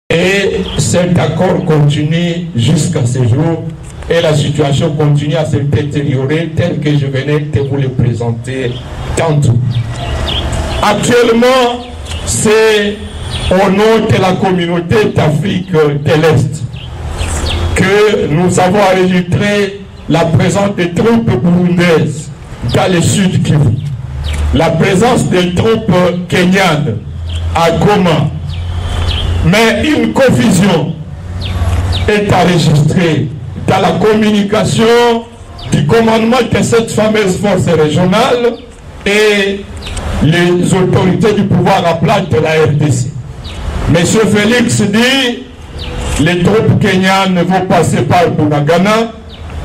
et cet accord continue jusqu'à ce jour et la situation continue à se détériorer telle que je venais de vous le présenter tantôt. Actuellement, c'est au nom de la communauté d'Afrique de l'Est que nous avons enregistré la présence des troupes burundaises dans le sud Kivu, la présence des troupes kenyanes à Goma, mais une confusion est enregistrée dans la communication du commandement de cette fameuse force régionale et les autorités du pouvoir à plat de la RDC. Monsieur Félix dit les troupes kenyanes vont passer par Bunagana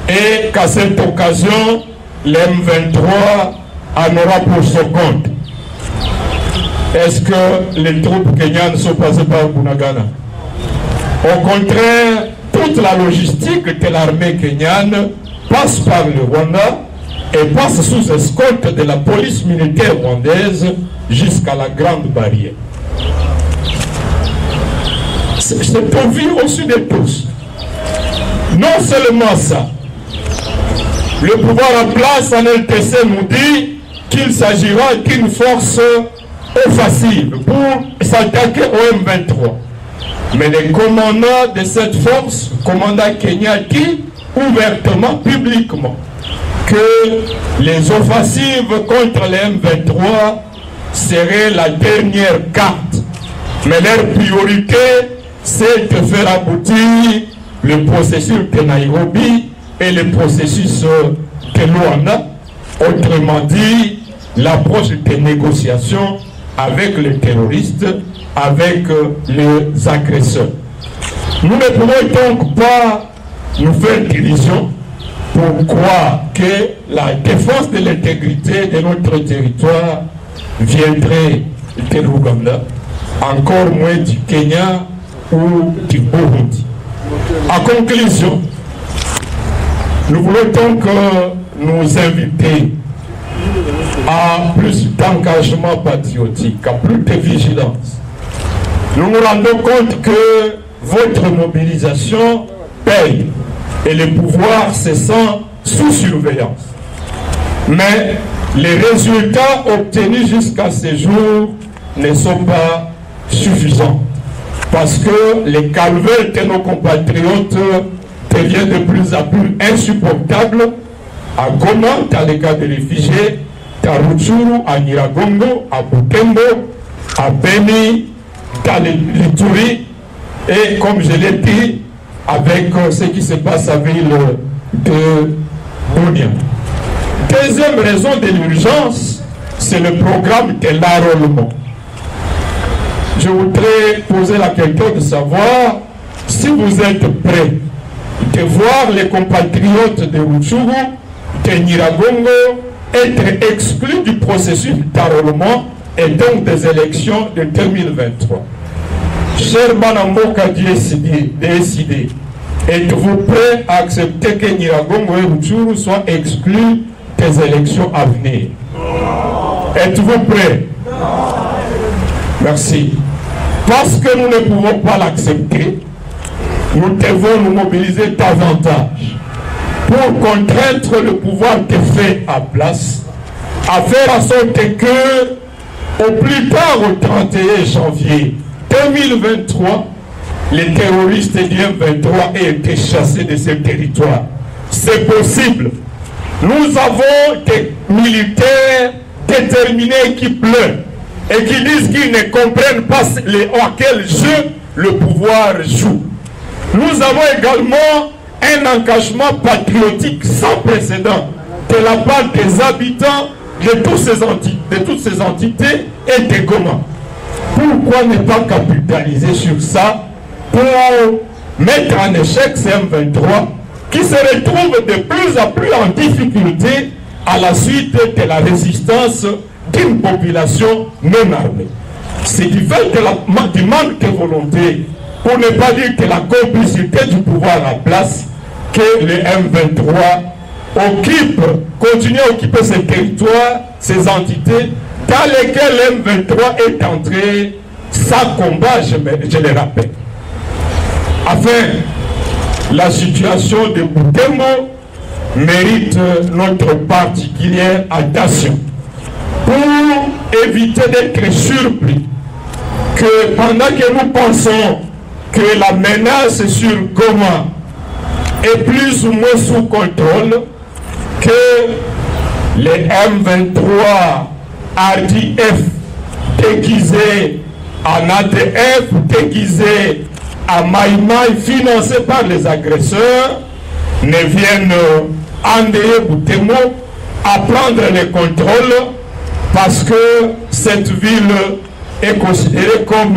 et qu'à cette occasion, l'M23 en aura pour son compte. Est-ce que les troupes kenyanes sont passées par Bunagana? Au contraire, toute la logistique de l'armée kenyane passe par le Rwanda et passe sous escorte de la police militaire rwandaise jusqu'à la Grande Barrière. C'est au vu au-dessus de tous. Non seulement ça, le pouvoir en place en LTC nous dit qu'il s'agira d'une force offensive pour s'attaquer au M23. Mais le commandant de cette force, le commandant Kenya, dit ouvertement, publiquement, que les offensives contre les M23 seraient la dernière carte. Mais leur priorité, c'est de faire aboutir le processus de Nairobi et le processus de Luanda, autrement dit, l'approche des négociations avec les terroristes, avec les agresseurs. Nous ne pouvons donc pas nous faire d'illusions pour croire que la défense de l'intégrité de notre territoire viendrait de l'Ouganda, encore moins du Kenya ou du Burundi. En conclusion, nous voulons donc nous inviter à plus d'engagement patriotique, à plus de vigilance. Nous nous rendons compte que votre mobilisation paye et le pouvoir se sent sous surveillance. Mais les résultats obtenus jusqu'à ce jour ne sont pas suffisants parce que les calvaires de nos compatriotes deviennent de plus en plus insupportables à Goma, dans les cas de réfugiés, à Rutshuru, à Nyiragongo, à Butembo, à Beni, dans l'Ituri, et comme je l'ai dit, avec ce qui se passe à la ville de Bunia. Deuxième raison de l'urgence, c'est le programme de l'enrôlement. Je voudrais poser la question de savoir si vous êtes prêts de voir les compatriotes de Rutshuru, de Nyiragongo, être exclus du processus d'enrôlement et donc des élections de 2023. Cher Banamboka décidé, êtes-vous prêt à accepter que Nyiragongo et Rutshuru soient exclus des élections à venir? Êtes-vous prêt? Merci. Parce que nous ne pouvons pas l'accepter, nous devons nous mobiliser davantage pour contraindre le pouvoir de fait en place, à faire en sorte que, au plus tard au 31 janvier 2023, les terroristes du M23 aient été chassés de ces territoires. C'est possible. Nous avons des militaires déterminés qui pleurent et qui disent qu'ils ne comprennent pas à quel jeu le pouvoir joue. Nous avons également un engagement patriotique sans précédent de la part des habitants de toutes ces entités et des Goma. Pourquoi ne pas capitaliser sur ça pour mettre en échec ces M23 qui se retrouvent de plus en plus en difficulté à la suite de la résistance d'une population non armée? C'est du fait du manque de volonté, pour ne pas dire que la complicité du pouvoir en place, que le M23 continue à occuper ces territoires, ces entités, dans lesquelles le M23 est entré sans combat, je le rappelle. Enfin, la situation de Butembo mérite notre particulière attention pour éviter d'être surpris que pendant que nous pensons que la menace sur Goma est plus ou moins sous contrôle que les M23 RDF déguisés en ADF, déguisés en Maïmaï, financés par les agresseurs, ne viennent endeuiller Boutemo à prendre le contrôle parce que cette ville est considérée comme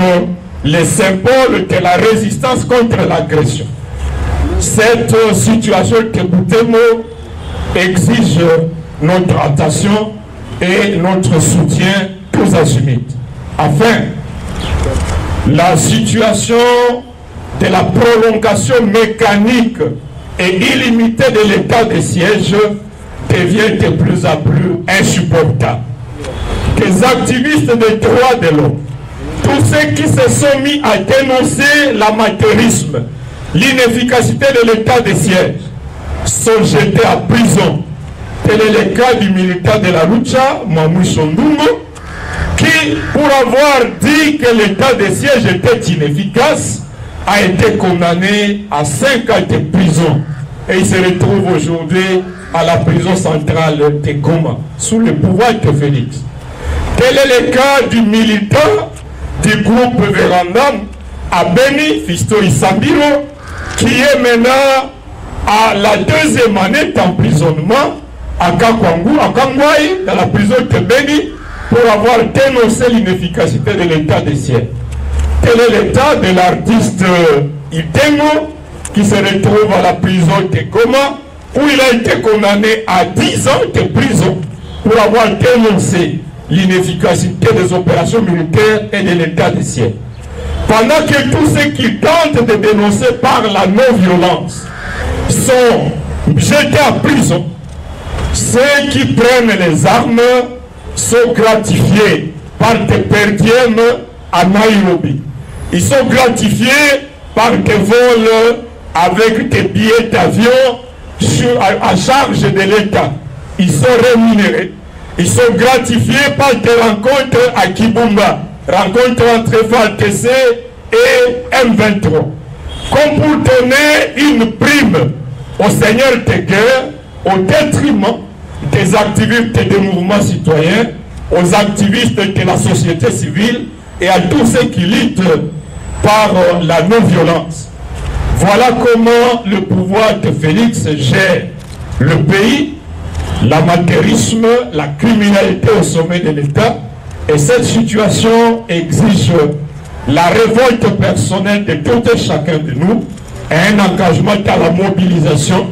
le symbole de la résistance contre l'agression. Cette situation de Boutemo exige notre attention et notre soutien tous azimuts. Enfin, la situation de la prolongation mécanique et illimitée de l'état de siège devient de plus en plus insupportable. Les activistes des droits de l'homme, tous ceux qui se sont mis à dénoncer l'amateurisme, l'inefficacité de l'état de siège, sont jetés à prison. Tel est le cas du militaire de la Lucha, Mamou Sondungo, qui, pour avoir dit que l'état de siège était inefficace, a été condamné à 5 ans de prison. Et il se retrouve aujourd'hui à la prison centrale de Goma, sous le pouvoir de Félix. Tel est le cas du militant du groupe Vérandam, à Beni, Fisto Isambiro, qui est maintenant à la 2e année d'emprisonnement à Kakwangou, à Kangwai, dans la prison de Beni, pour avoir dénoncé l'inefficacité de l'état de siège. Tel est l'état de l'artiste Itengo, qui se retrouve à la prison de Goma, où il a été condamné à 10 ans de prison pour avoir dénoncé l'inefficacité des opérations militaires et de l'état de siège. Pendant que tous ceux qui tentent de dénoncer par la non-violence sont jetés à prison, ceux qui prennent les armes sont gratifiés par des perdièmes à Nairobi. Ils sont gratifiés par des vols avec des billets d'avion à charge de l'État. Ils sont rémunérés. Ils sont gratifiés par des rencontres à Kibumba, rencontres entre FARDC et M23, comme pour donner une prime aux seigneurs de guerre au détriment des activistes des mouvements citoyens, aux activistes de la société civile et à tous ceux qui luttent par la non-violence. Voilà comment le pouvoir de Félix gère le pays, l'amateurisme, la criminalité au sommet de l'État. Et cette situation exige la révolte personnelle de tout et chacun de nous et un engagement à la mobilisation,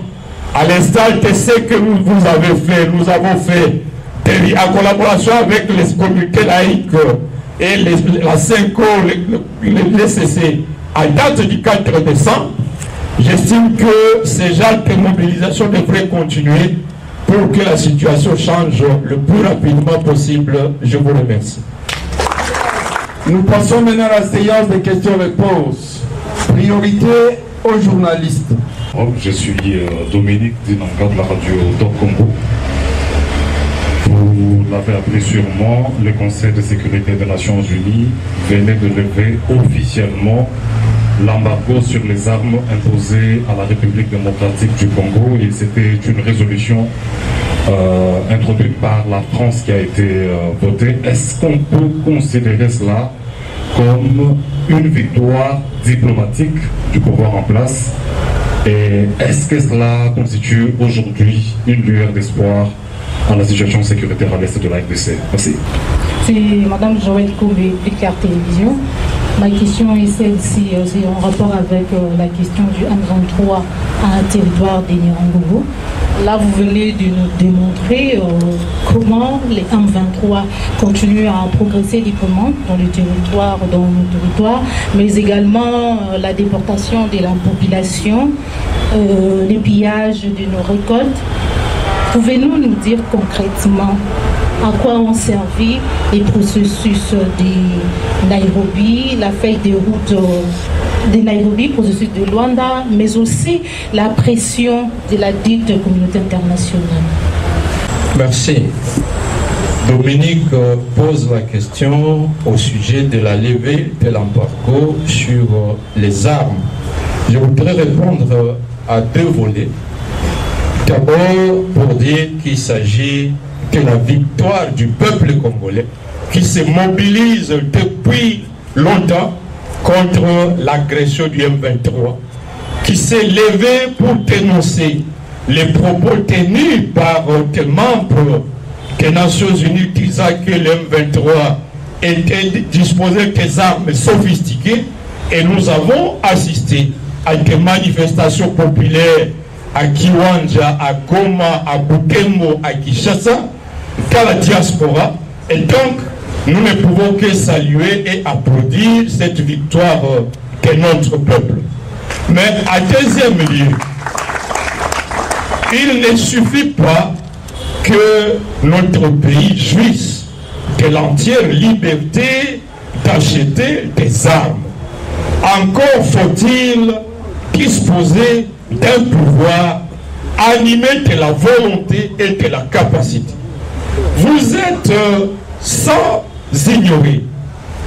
à l'instar de ce que vous avez fait. Nous avons fait en collaboration avec les communautés laïques et la CENCO, l'ECC, à date du 4 décembre. J'estime que ces genres de mobilisation devraient continuer pour que la situation change le plus rapidement possible. Je vous remercie. Nous passons maintenant à la séance des questions-réponses. Priorité aux journalistes. Je suis Dominique Dinanga de la radio Dor Congo. Vous l'avez appris sûrement, le Conseil de sécurité des Nations Unies venait de lever officiellement l'embargo sur les armes imposées à la République démocratique du Congo. Et c'était une résolution introduite par la France qui a été votée. Est-ce qu'on peut considérer cela comme une victoire diplomatique du pouvoir en place? Et est-ce que cela constitue aujourd'hui une lueur d'espoir à la situation sécuritaire à l'est de la RDC? Merci. C'est Madame Joël Koubé, Picard Télévision. Ma question est celle-ci, c'est en rapport avec la question du M23 à un territoire des Nirangogo. Là, vous venez de nous démontrer comment les M23 continuent à progresser librement dans nos territoires, mais également la déportation de la population, les pillages de nos récoltes. Pouvez-vous nous dire concrètement à quoi ont servi les processus de Nairobi, la feuille de route de Nairobi, processus de Luanda, mais aussi la pression de la dite communauté internationale? Merci. Dominique pose la question au sujet de la levée de l'embargo sur les armes. Je voudrais répondre à deux volets. D'abord, pour dire qu'il s'agit de la victoire du peuple congolais qui se mobilise depuis longtemps contre l'agression du M23, qui s'est levé pour dénoncer les propos tenus par des membres des Nations Unies disant que le M23 était disposé des armes sophistiquées, et nous avons assisté à des manifestations populaires à Kiwanja, à Goma, à Butembo, à Kinshasa, dans la diaspora. Et donc, nous ne pouvons que saluer et applaudir cette victoire de notre peuple. Mais à deuxième lieu, il ne suffit pas que notre pays jouisse de l'entière liberté d'acheter des armes. Encore faut-il disposer d'un pouvoir animé de la volonté et de la capacité. Vous êtes sans ignorer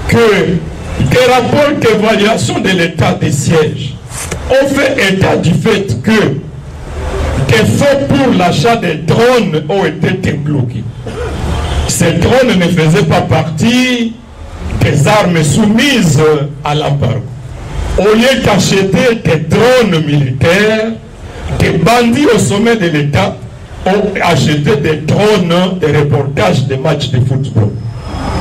que des rapports d'évaluation de l'état des sièges ont fait état du fait que des fonds pour l'achat des drones ont été débloqués. Ces drones ne faisaient pas partie des armes soumises à l'embargo. Au lieu d'acheter des drones militaires, des bandits au sommet de l'État ont acheté des drones de reportage de matchs de football.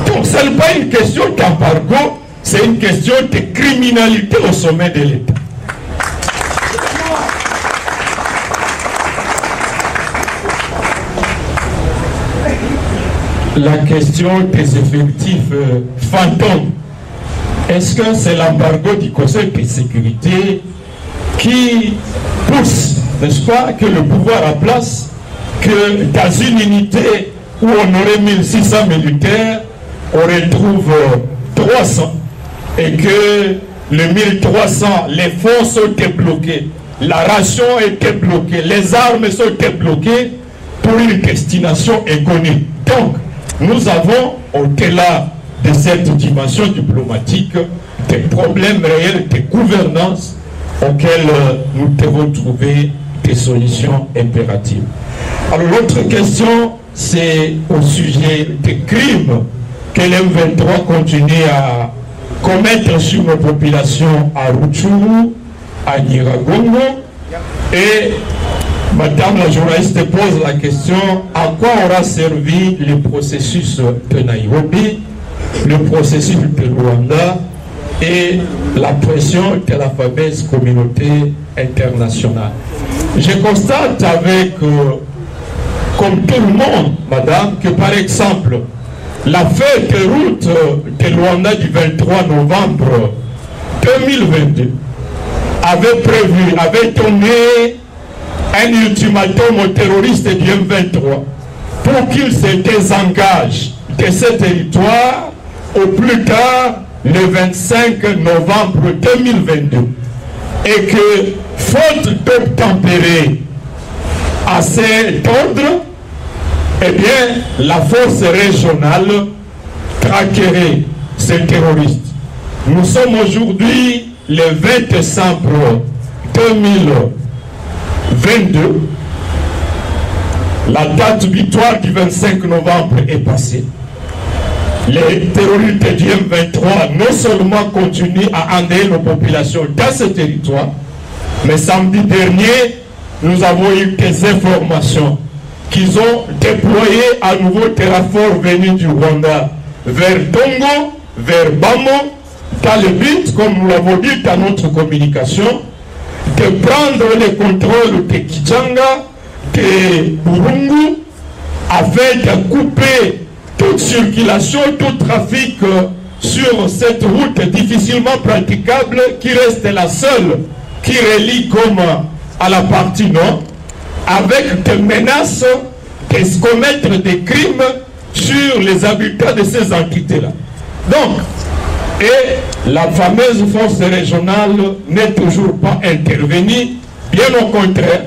Donc ce n'est pas une question d'embargo, c'est une question de criminalité au sommet de l'État. La question des effectifs fantômes, est-ce que c'est l'embargo du Conseil de sécurité qui pousse, n'est-ce pas, que le pouvoir a place que dans une unité où on aurait 1600 militaires, on retrouve 300 et que les 1300, les fonds sont débloqués, la ration est débloquée, les armes sont débloquées pour une destination inconnue. Donc, nous avons, au-delà de cette dimension diplomatique, des problèmes réels de gouvernance auxquels nous devons trouver des solutions impératives. Alors l'autre question, c'est au sujet des crimes que l'M23 continue à commettre sur nos populations à Rutshuru, à Nyiragongo. Et Madame la journaliste pose la question, à quoi aura servi le processus de Nairobi, le processus de Rwanda et la pression de la fameuse communauté internationale. Je constate avec, comme tout le monde, madame, que par exemple, la feuille de route de Rwanda du 23 novembre 2022 avait donné un ultimatum aux terroristes du M23 pour qu'ils se désengagent de ce territoire au plus tard le 25 novembre 2022 et que faute d'obtempérer à cet ordre, eh bien la force régionale traquerait ces terroristes. Nous sommes aujourd'hui le 20 décembre 2022. La date victoire du 25 novembre est passée. Les terroristes du M23 non seulement continuent à endeuiller nos populations dans ce territoire, mais samedi dernier, nous avons eu des informations qu'ils ont déployé à nouveau des renforts venus du Rwanda vers Tongo, vers Bamo, dans le but, comme nous l'avons dit dans notre communication, de prendre le contrôle de Kichanga, de Burungu, afin de couper toute circulation, tout trafic sur cette route difficilement praticable qui reste la seule qui relie Goma à la partie nord, avec des menaces de commettre des crimes sur les habitants de ces entités-là. Donc, et la fameuse force régionale n'est toujours pas intervenue, bien au contraire,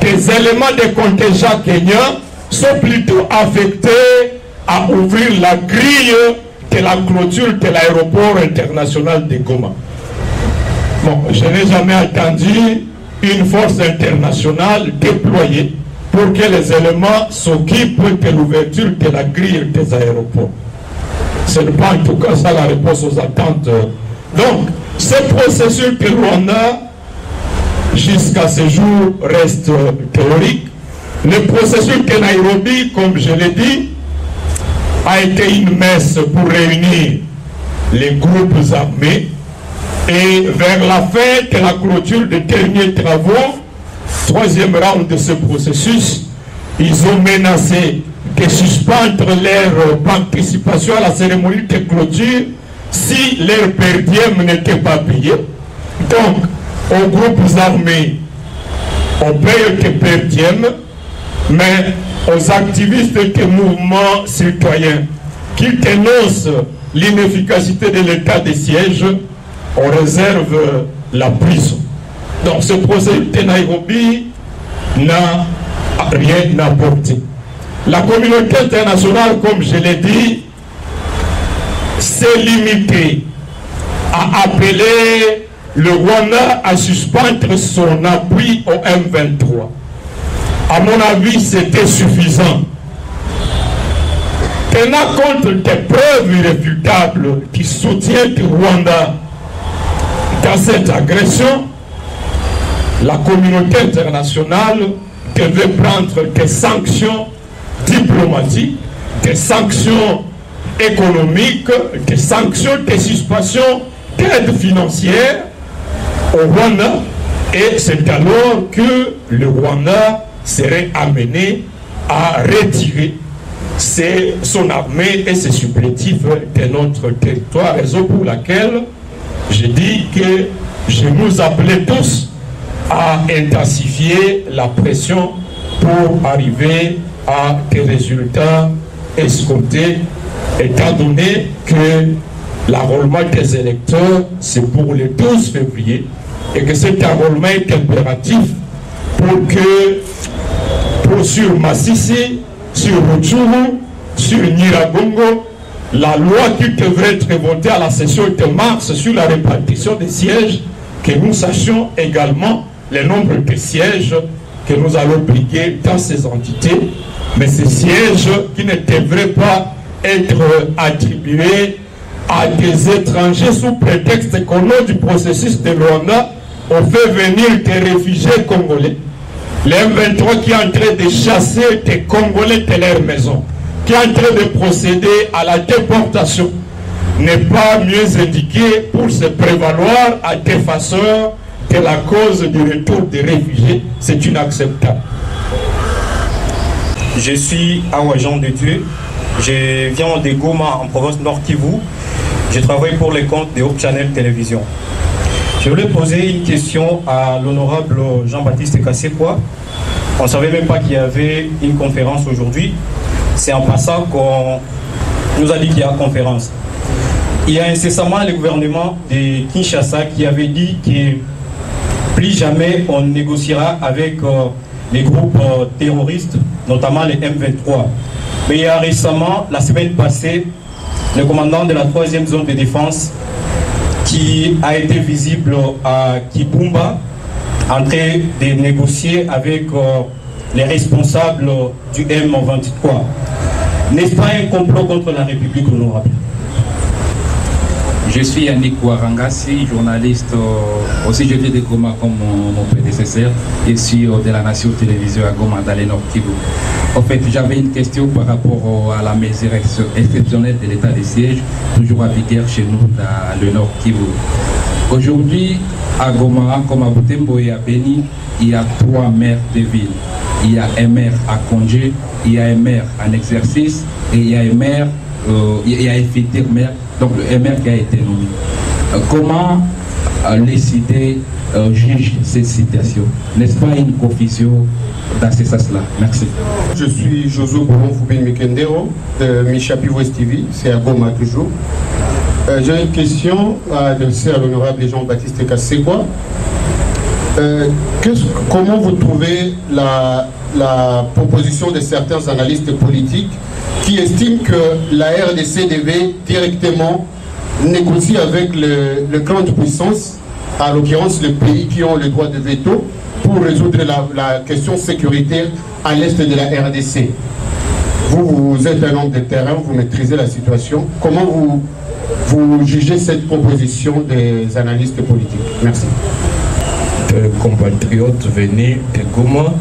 des éléments de contingent kenyans sont plutôt affectés à ouvrir la grille de la clôture de l'aéroport international de Goma. Bon, je n'ai jamais entendu une force internationale déployée pour que les éléments s'occupent de l'ouverture de la grille des aéroports. Ce n'est pas en tout cas ça la réponse aux attentes. Donc, ce processus de Rwanda, jusqu'à ce jour, reste théorique. Le processus de Nairobi, comme je l'ai dit, a été une messe pour réunir les groupes armés. Et vers la fin de la clôture des derniers travaux, troisième round de ce processus, ils ont menacé de suspendre leur participation à la cérémonie de clôture si leur per diem n'était pas payé. Donc, aux groupes armés, on paye des per diem, mais aux activistes des mouvements citoyens qui dénoncent l'inefficacité de l'état de siège, on réserve la prison. Donc ce procès de Nairobi n'a rien apporté. La communauté internationale, comme je l'ai dit, s'est limitée à appeler le Rwanda à suspendre son appui au M23. À mon avis, c'était suffisant. Tenant compte des preuves irréfutables qui soutiennent le Rwanda dans cette agression, la communauté internationale devait prendre des sanctions diplomatiques, des sanctions économiques, des sanctions de suspension d'aide financière au Rwanda, et c'est alors que le Rwanda serait amené à retirer son armée et ses supplétifs de notre territoire, raison pour laquelle je dis que je nous appelais tous à intensifier la pression pour arriver à des résultats escomptés, étant donné que l'enrôlement des électeurs, c'est pour le 12 février, et que cet enrôlement est impératif pour que, sur Massissi, sur Rutshuru, sur Nyiragongo, la loi qui devrait être votée à la session de mars sur la répartition des sièges, que nous sachions également le nombre de sièges que nous allons briguer dans ces entités, mais ces sièges qui ne devraient pas être attribués à des étrangers sous prétexte qu'au nom du processus de Rwanda, on fait venir des réfugiés congolais. Le M23 qui est en train de chasser des Congolais de leur maison, qui est en train de procéder à la déportation, n'est pas mieux indiqué pour se prévaloir à des façeurs de la cause du retour des réfugiés. C'est inacceptable. Je suis Awa Jean de Dieu. Je viens de Goma en province Nord Kivu. Je travaille pour les comptes de Hope Channel Télévision. Je voulais poser une question à l'honorable Jean-Baptiste Kassekwa. On ne savait même pas qu'il y avait une conférence aujourd'hui. C'est en passant qu'on nous a dit qu'il y a une conférence. Il y a incessamment le gouvernement de Kinshasa qui avait dit que plus jamais on négociera avec les groupes terroristes, notamment les M23. Mais il y a récemment, la semaine passée, le commandant de la 3e zone de défense qui a été visible à Kibumba en train de négocier avec les responsables du M23. N'est-ce pas un complot contre la République honorable? Je suis Yannick Ouarangassi, journaliste aussi je viens de Goma comme mon prédécesseur. Je suis de la Nation Télévision à Goma dans le Nord Kivu. En fait, j'avais une question par rapport à la mesure exceptionnelle de l'état de siège, toujours à vigueur chez nous dans le Nord Kivu. Aujourd'hui, à Goma, comme à Butembo et à Beni, il y a 3 maires de ville. Il y a un maire à congé, il y a un maire en exercice et il y a un maire, il y a un futur maire, donc le maire qui a été nommé. Comment les cités jugent cette situation? N'est-ce pas une confusion dans ce sens-là? Merci. Je suis Josué Boulon Foubin Mikendero de Michapi West TV, c'est à Goma toujours. J'ai une question à adresser à l'honorable Jean-Baptiste Kassekwa. Comment vous trouvez la proposition de certains analystes politiques qui estiment que la RDC devait directement négocier avec le clan de puissance, à l'occurrence les pays qui ont le droit de veto, pour résoudre la question sécuritaire à l'est de la RDC. Vous êtes un homme de terrain, vous maîtrisez la situation. Comment vous jugez cette proposition des analystes politiques? Merci. De compatriotes venus de Goma,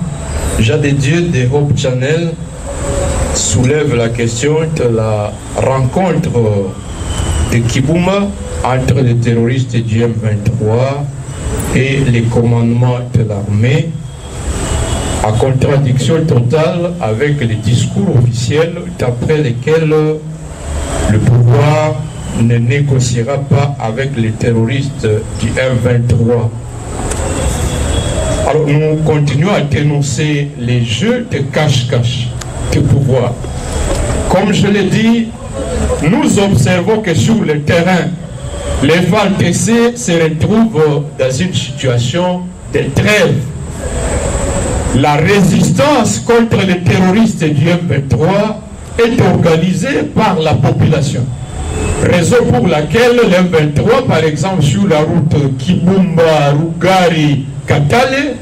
Jean de Dieu de Hope Channel soulève la question de la rencontre de Kibuma entre les terroristes du M23 et les commandements de l'armée, en contradiction totale avec les discours officiels d'après lesquels le pouvoir ne négociera pas avec les terroristes du M23. Alors nous continuons à dénoncer les jeux de cache-cache du pouvoir. Comme je l'ai dit, nous observons que sur le terrain, les FARDC se retrouvent dans une situation de trêve. La résistance contre les terroristes du M23 est organisée par la population. Raison pour laquelle le M23, par exemple sur la route Kibumba, Rugari, Katale,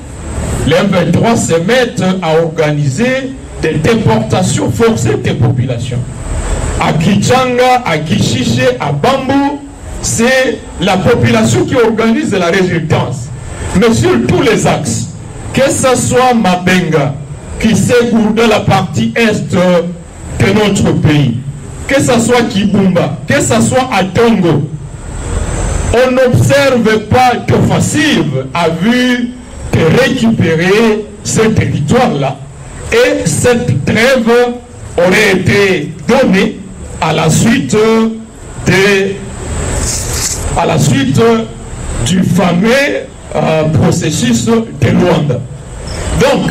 les M23 se mettent à organiser des déportations forcées des populations. À Kichanga, à Kishiche, à Bambou, c'est la population qui organise la résistance. Mais sur tous les axes, que ce soit Mabenga, qui ségourde la partie est de notre pays, que ce soit Kibumba, que ce soit Atongo, on n'observe pas d'offensive à vue de récupérer ce territoire-là. Et cette trêve aurait été donnée à la suite du fameux processus de Luanda. Donc,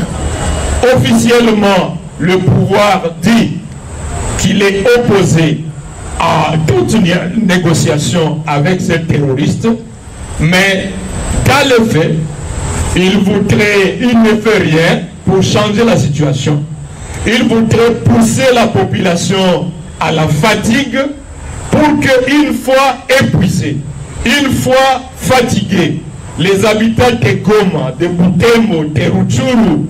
officiellement, le pouvoir dit qu'il est opposé à toute négociation avec ces terroristes, mais dans le fait, il ne fait rien pour changer la situation. Il voudrait pousser la population à la fatigue pour qu'une fois épuisés, une fois fatigués, les habitants de Goma, de Butembo, de Rutshuru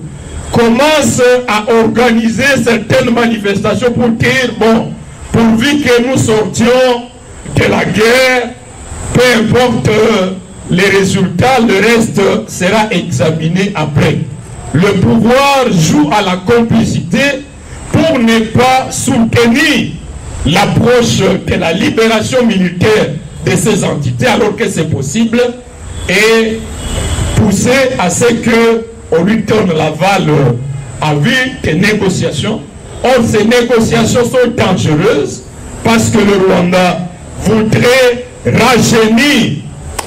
commencent à organiser certaines manifestations pour dire, bon, pourvu que nous sortions de la guerre, peu importe les résultats, le reste sera examiné après. Le pouvoir joue à la complicité pour ne pas soutenir l'approche de la libération militaire de ces entités alors que c'est possible et pousser à ce qu'on lui donne l'aval à vue des négociations. Or, ces négociations sont dangereuses parce que le Rwanda voudrait rajeunir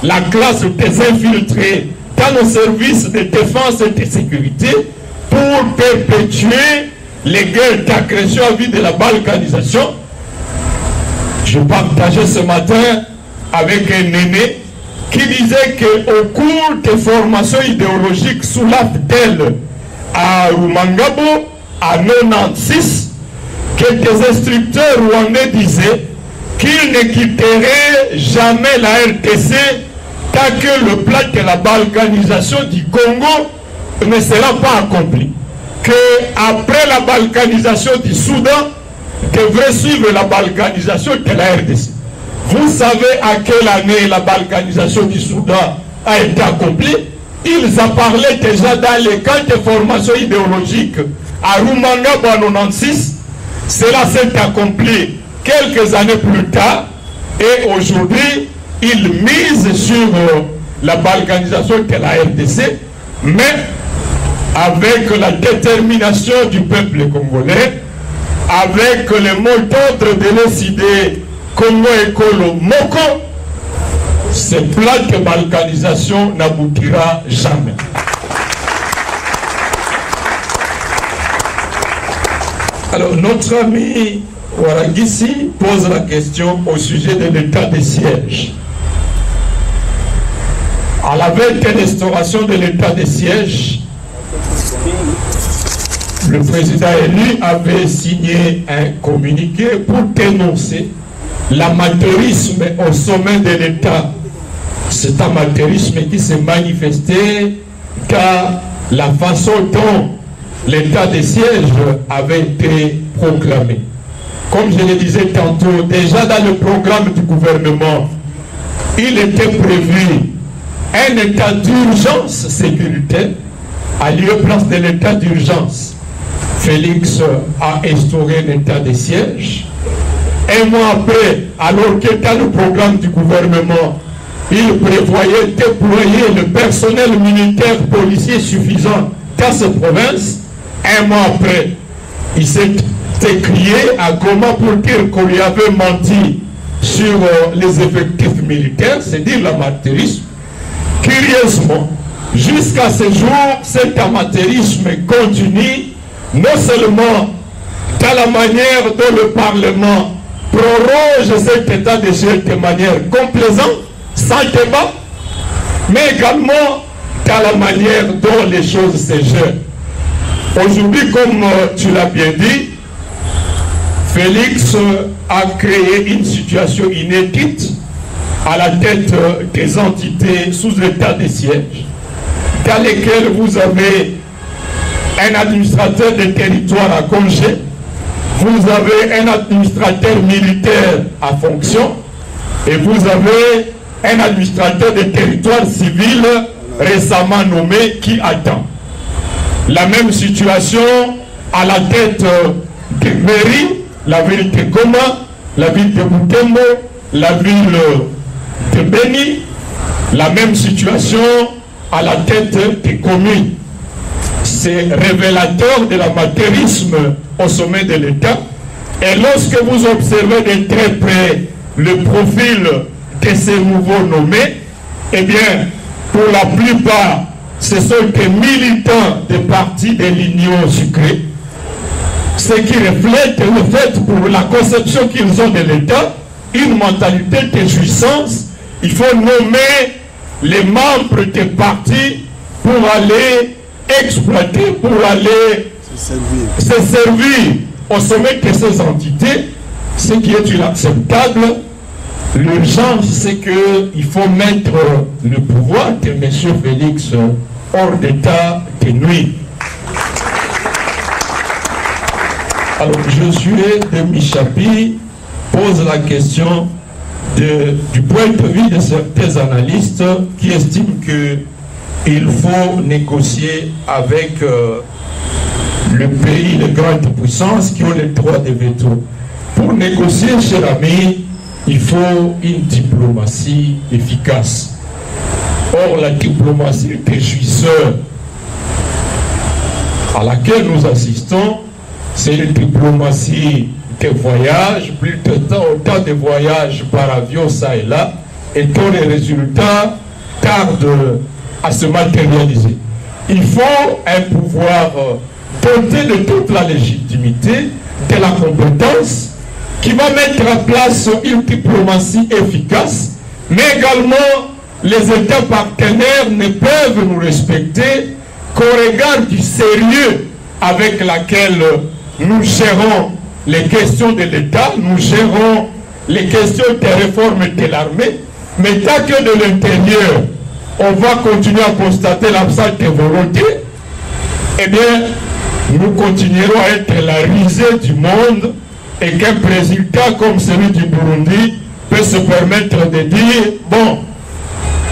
la classe des infiltrés dans nos services de défense et de sécurité pour perpétuer les guerres d'agression à vue de la balkanisation. Je partageais ce matin avec un aîné qui disait qu'au cours des formations idéologiques sous l'AFDEL à Rumangabo, en 1996, quelques instructeurs rwandais disaient qu'ils ne quitteraient jamais la RDC tant que le plan de la balkanisation du Congo ne sera pas accompli. Qu'après la balkanisation du Soudan, devrait suivre la balkanisation de la RDC. Vous savez à quelle année la balkanisation du Soudan a été accomplie? Ils en parlaient déjà dans les camps de formation idéologique à Rumangabo en 1996. Cela s'est accompli quelques années plus tard et aujourd'hui, ils misent sur la balkanisation de la RDC, mais avec la détermination du peuple congolais, avec le mot d'ordre de l'OCDE Congo Ekolo Moko, ce plan de balkanisation n'aboutira jamais. Alors notre ami Waragissi pose la question au sujet de l'état de siège. À la veille de l'instauration de l'état de siège, le président élu avait signé un communiqué pour dénoncer l'amateurisme au sommet de l'État. Cet amateurisme qui s'est manifesté dans la façon dont l'état de siège avait été proclamé. Comme je le disais tantôt, déjà dans le programme du gouvernement, il était prévu un état d'urgence sécuritaire à lieu place de l'état d'urgence. Félix a instauré un état de siège. Un mois après, alors que dans le programme du gouvernement, il prévoyait déployer le personnel militaire policier suffisant dans cette province, un mois après, il s'est écrié à Goma pour dire qu'on lui avait menti sur les effectifs militaires, c'est-à-dire l'amateurisme. Curieusement, jusqu'à ce jour, cet amateurisme continue, non seulement dans la manière dont le Parlement proroge cet état de siège de manière complaisante, sans débat, mais également dans la manière dont les choses se gèrent. Aujourd'hui, comme tu l'as bien dit, Félix a créé une situation inédite à la tête des entités sous état de siège, dans lesquelles vous avez un administrateur de territoire à congé, vous avez un administrateur militaire à fonction, et vous avez un administrateur de territoire civil récemment nommé qui attend. La même situation à la tête des mairies, la ville de Goma, la ville de Butembo, la ville de Beni, la même situation à la tête des communes. C'est révélateur de l'amateurisme au sommet de l'État. Et lorsque vous observez de très près le profil de ces nouveaux nommés, eh bien, pour la plupart, ce sont des militants des partis de l'Union sucrée, ce qui reflète le fait, pour la conception qu'ils ont de l'État, une mentalité de jouissance. Il faut nommer les membres des partis pour aller exploiter, pour aller se servir au sommet de ces entités, ce qui est inacceptable. L'urgence, c'est qu'il faut mettre le pouvoir de M. Félix hors d'état de nuit. Alors, Josué de Michapi pose la question du point de vue de certains analystes qui estiment qu'il faut négocier avec le pays, les grandes puissances qui ont le droit de veto. Pour négocier, cher ami, il faut une diplomatie efficace. Or, la diplomatie des jouisseurs à laquelle nous assistons, c'est une diplomatie de voyage, plus de temps, autant de voyages par avion, ça et là, et dont les résultats tardent à se matérialiser. Il faut un pouvoir doté de toute la légitimité, de la compétence, qui va mettre en place une diplomatie efficace, mais également les États partenaires ne peuvent nous respecter qu'au regard du sérieux avec lequel nous gérons les questions de l'État, nous gérons les questions des réformes de l'armée, mais tant que de l'intérieur, on va continuer à constater l'absence de volonté, eh bien, nous continuerons à être la risée du monde et qu'un président comme celui du Burundi peut se permettre de dire, bon,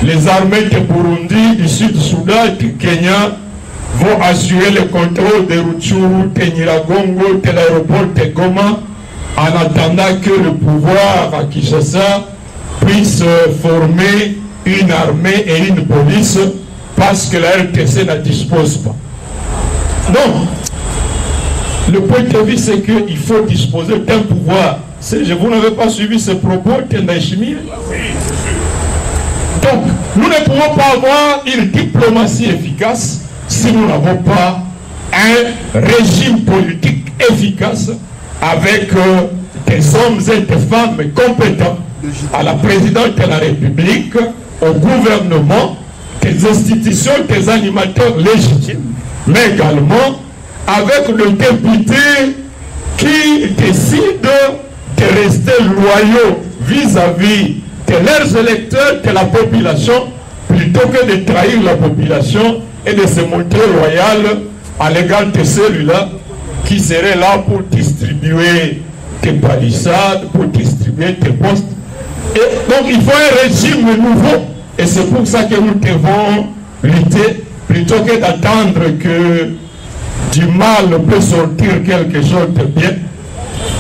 les armées de Burundi, du Sud-Soudan, du Kenya vont assurer le contrôle de Rutshuru, de Nyiragongo, de l'aéroport de Goma, en attendant que le pouvoir à Kinshasa puisse former une armée et une police parce que la RTC ne dispose pas. Non. Le point de vue, c'est qu'il faut disposer d'un pouvoir. Vous n'avez pas suivi ce propos, Tendaishimi. Donc, nous ne pouvons pas avoir une diplomatie efficace si nous n'avons pas un régime politique efficace avec des hommes et des femmes compétents à la présidence de la République, au gouvernement, des institutions, des animateurs légitimes, mais également avec le député qui décide de rester loyaux vis-à-vis de leurs électeurs, de la population, plutôt que de trahir la population et de se montrer loyal à l'égard de celui-là qui serait là pour distribuer tes palissades, pour distribuer tes postes. Et donc il faut un régime nouveau. Et c'est pour ça que nous devons lutter, plutôt que d'attendre que du mal peut sortir quelque chose de bien.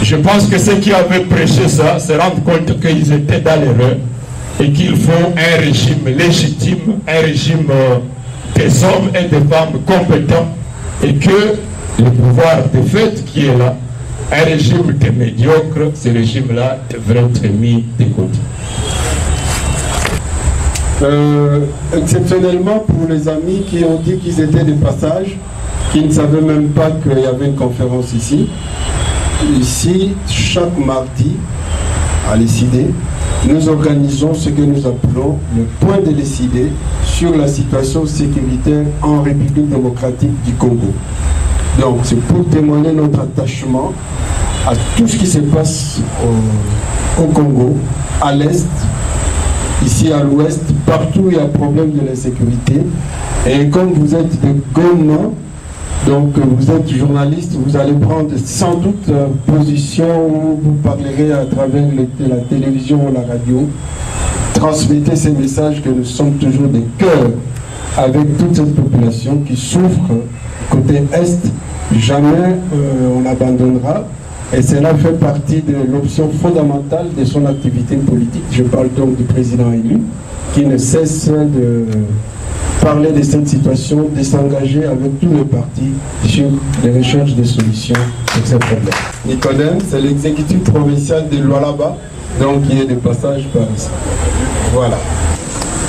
Je pense que ceux qui avaient prêché ça se rendent compte qu'ils étaient dans l'erreur et qu'il faut un régime légitime, un régime des hommes et des femmes compétents, et que le pouvoir de fait qui est là, un régime de médiocre, ce régime-là devrait être mis de côté. Exceptionnellement pour les amis qui ont dit qu'ils étaient de passage, qui ne savaient même pas qu'il y avait une conférence ici. Ici, chaque mardi, à l'ECID, nous organisons ce que nous appelons le point de l'ECID sur la situation sécuritaire en République démocratique du Congo. Donc, c'est pour témoigner notre attachement à tout ce qui se passe au Congo, à l'Est, ici à l'Ouest, partout il y a problème de l'insécurité. Et comme vous êtes de Goma, donc vous êtes journaliste, vous allez prendre sans doute position où vous parlerez à travers la télévision ou la radio. Transmettez ces messages que nous sommes toujours des cœurs avec toute cette population qui souffre côté Est. Jamais on abandonnera. Et cela fait partie de l'option fondamentale de son activité politique. Je parle donc du président élu, qui ne cesse de parler de cette situation, de s'engager avec tous les partis sur les recherches de solutions pour ces problèmes. Nicodème, c'est l'exécutif provincial de Lualaba, donc qui est de passage par ici. Voilà.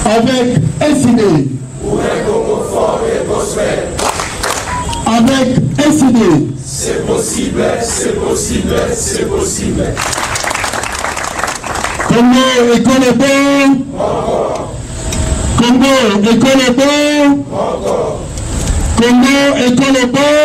Avec SID, avec SID, c'est possible, c'est possible, c'est possible. Congo, école est bon. Congo, école est bon. Congo, école est bon.